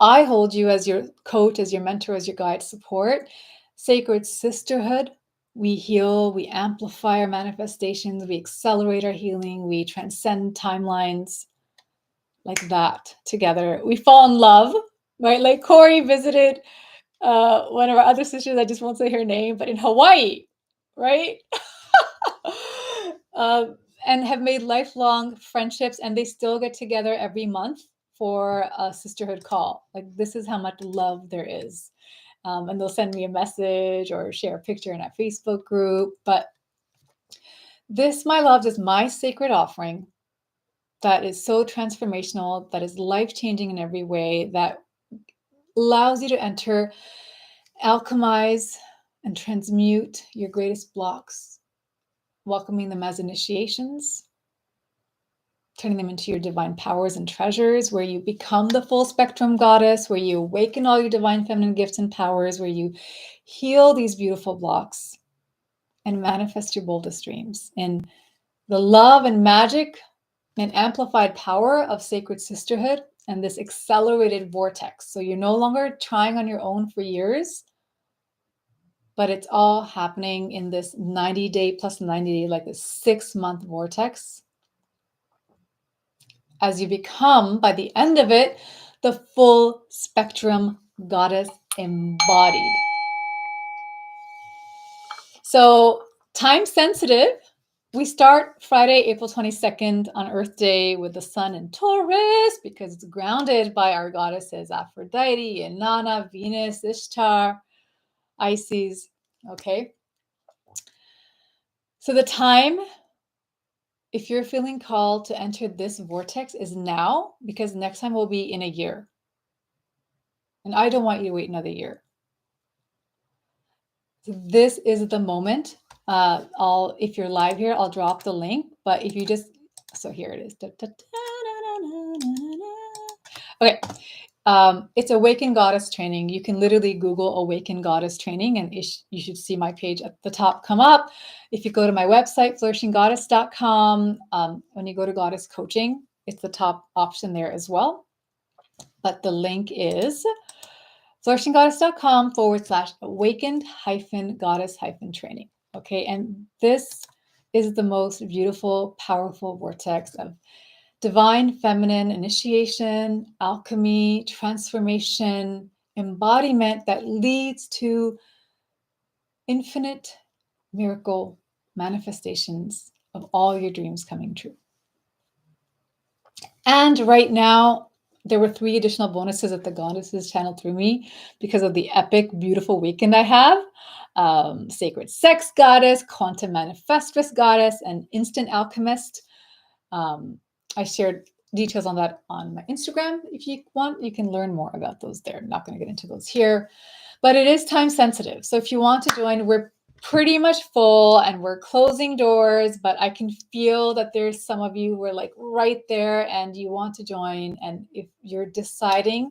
I hold you as your coach, as your mentor, as your guide support. Sacred sisterhood. We heal, we amplify our manifestations, we accelerate our healing, we transcend timelines. Like that together. We fall in love, right? Like Corey visited one of our other sisters, I just won't say her name, but in Hawaii, right? And have made lifelong friendships, and they still get together every month for a sisterhood call. Like, this is how much love there is. And they'll send me a message or share a picture in our Facebook group. But this, my loves, is my sacred offering that is so transformational, that is life-changing in every way, that allows you to enter, alchemize, and transmute your greatest blocks, welcoming them as initiations, turning them into your divine powers and treasures, where you become the full spectrum goddess, where you awaken all your divine feminine gifts and powers, where you heal these beautiful blocks and manifest your boldest dreams in the love and magic and amplified power of sacred sisterhood and this accelerated vortex. So you're no longer trying on your own for years, but it's all happening in this 90-day plus 90-day, like this 6-month vortex. As you become, by the end of it, the full spectrum goddess embodied. So time sensitive. We start Friday, April 22nd on Earth Day with the sun in Taurus because it's grounded by our goddesses Aphrodite, Inanna, Venus, Ishtar, Isis. Okay. So the time, if you're feeling called to enter this vortex, is now, because next time will be in a year. And I don't want you to wait another year. So this is the moment. If you're live here, I'll drop the link. But if you just, so here it is. Okay. It's Awakened Goddess Training. You can literally Google Awakened Goddess Training and you should see my page at the top come up. If you go to my website, flourishinggoddess.com, when you go to Goddess Coaching, it's the top option there as well. But the link is flourishinggoddess.com/awakened-goddess-training. Okay, and this is the most beautiful, powerful vortex of divine feminine initiation, alchemy, transformation, embodiment that leads to infinite miracle manifestations of all your dreams coming true. And right now, there were 3 additional bonuses that the goddesses channeled through me because of the epic, beautiful weekend I have. Sacred Sex Goddess, Quantum Manifestress Goddess, and Instant Alchemist. I shared details on that on my Instagram. If you want, you can learn more about those there. I'm not going to get into those here, but it is time sensitive. So if you want to join, we're pretty much full and we're closing doors, but I can feel that there's some of you who are like right there and you want to join. And if you're deciding,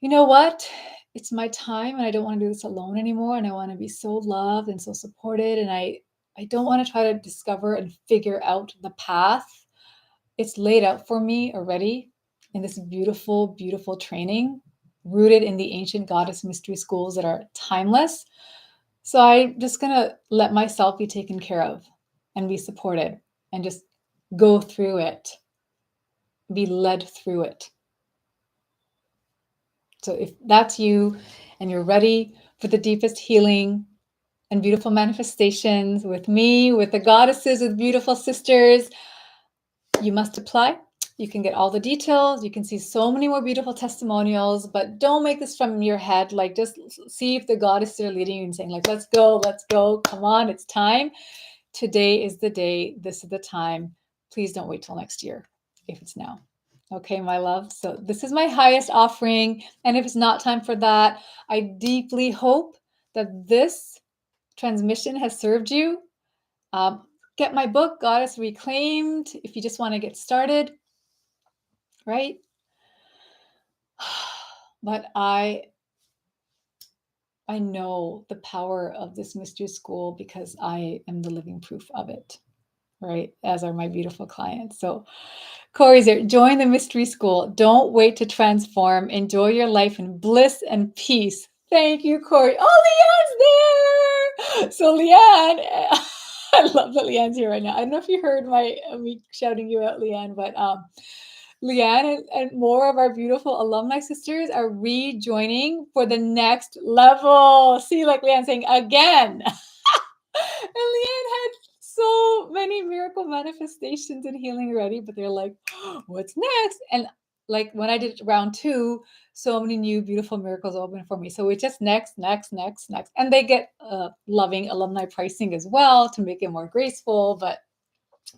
you know what, it's my time and I don't want to do this alone anymore. And I want to be so loved and so supported. And I don't want to try to discover and figure out the path. It's laid out for me already in this beautiful, beautiful training rooted in the ancient goddess mystery schools that are timeless. So I'm just going to let myself be taken care of and be supported and just go through it, be led through it. So if that's you and you're ready for the deepest healing and beautiful manifestations with me, with the goddesses, with beautiful sisters, you must apply. You can get all the details. You can see so many more beautiful testimonials, but don't make this from your head. Like, just see if the goddesses are leading you and saying, like, let's go, come on, it's time. Today is the day. This is the time. Please don't wait till next year if it's now. Okay, my love. So this is my highest offering. And if it's not time for that, I deeply hope that this transmission has served you. Get my book, Goddess Reclaimed, if you just want to get started, right? But I know the power of this mystery school because I am the living proof of it, right? As are my beautiful clients. So Corey's here. Join the mystery school. Don't wait to transform. Enjoy your life in bliss and peace. Thank you, Corey. Oh, Leanne's there. So Leanne, I love that Leanne's here right now. I don't know if you heard me shouting you out, Leanne, but Leanne and more of our beautiful alumni sisters are rejoining for the next level. See, like Leanne saying again. And Leanne had so many miracle manifestations and healing already, but they're like, oh, what's next? And like when I did round 2, so many new beautiful miracles open for me. So it's just next. And they get loving alumni pricing as well to make it more graceful. But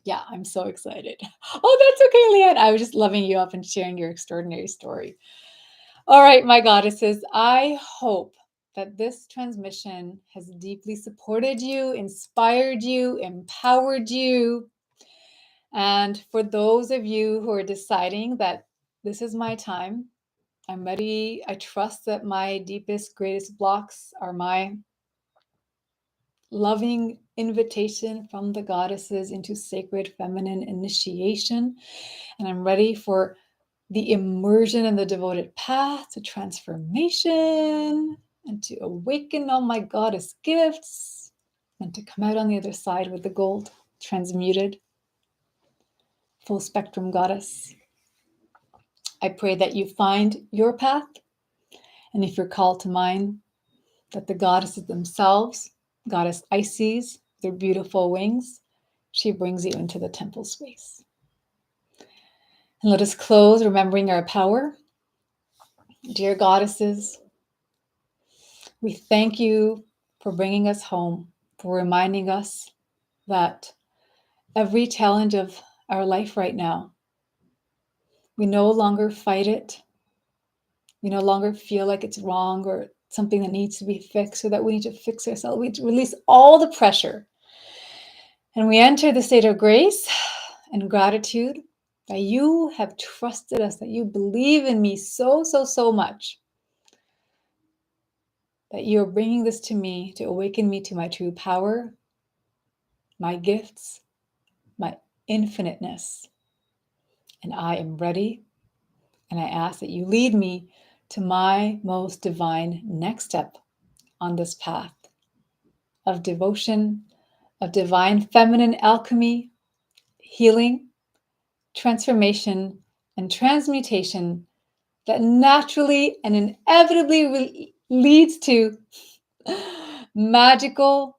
yeah, I'm so excited. Oh, that's okay, Leanne. I was just loving you up and sharing your extraordinary story. All right, my goddesses, I hope that this transmission has deeply supported you, inspired you, empowered you. And for those of you who are deciding that this is my time, I'm ready. I trust that my deepest, greatest blocks are my loving invitation from the goddesses into sacred feminine initiation. And I'm ready for the immersion in the devoted path to transformation and to awaken all my goddess gifts and to come out on the other side with the gold transmuted, full spectrum goddess. I pray that you find your path. And if you're called to mine, that the goddesses themselves, Goddess Isis, their beautiful wings, she brings you into the temple space. And let us close remembering our power. Dear goddesses, we thank you for bringing us home, for reminding us that every challenge of our life right now, we no longer fight it. We no longer feel like it's wrong or something that needs to be fixed or that we need to fix ourselves. We release all the pressure. And we enter the state of grace and gratitude that you have trusted us, that you believe in me so much, that you're bringing this to me to awaken me to my true power, my gifts, my infiniteness. And I am ready. And I ask that you lead me to my most divine next step on this path of devotion, of divine feminine alchemy, healing, transformation, and transmutation that naturally and inevitably leads to magical,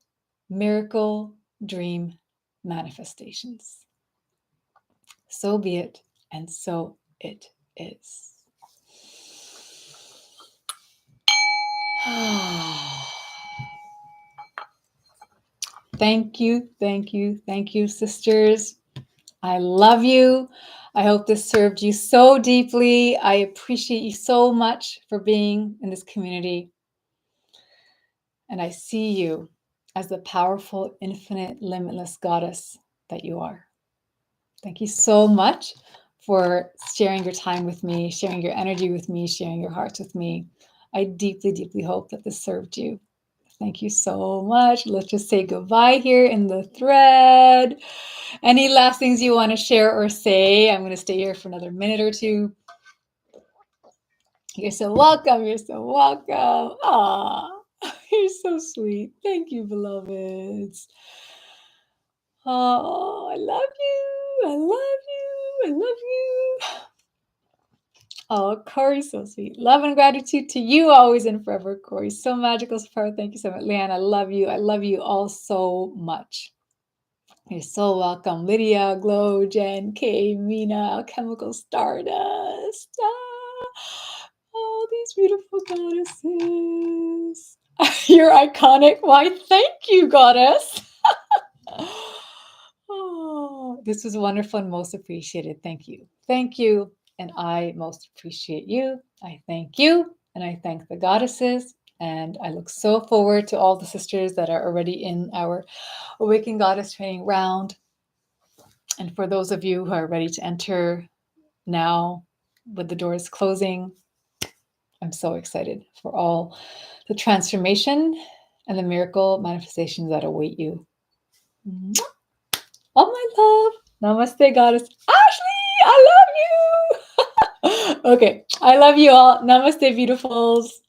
miracle, dream manifestations. So be it, and so it is. Thank you, sisters. I love you. I hope this served you so deeply. I appreciate you so much for being in this community. And I see you as the powerful, infinite, limitless goddess that you are. Thank you so much for sharing your time with me, sharing your energy with me, sharing your hearts with me. I deeply, deeply hope that this served you. Thank you so much. Let's just say goodbye here in the thread. Any last things you want to share or say? I'm going to stay here for another minute or two. You're so welcome. You're so welcome. Aw, you're so sweet. Thank you, beloveds. Oh, I love you. I love you. I love you. Oh, Corey, so sweet. Love and gratitude to you always and forever, Corey. So magical, so powerful. Thank you so much. Leanne, I love you. I love you all so much. You're so welcome. Lydia, Glow, Jen, Kay, Mina, Alchemical Stardust. Oh, these beautiful goddesses. You're iconic. Why, thank you, goddess. Oh, this was wonderful and most appreciated. Thank you. Thank you. And I most appreciate you. I thank you. And I thank the goddesses. And I look so forward to all the sisters that are already in our Awakened Goddess training round. And for those of you who are ready to enter now with the doors closing, I'm so excited for all the transformation and the miracle manifestations that await you. All my love. Namaste, goddess. Ashley, I love you. Okay, I love you all. Namaste, beautifuls.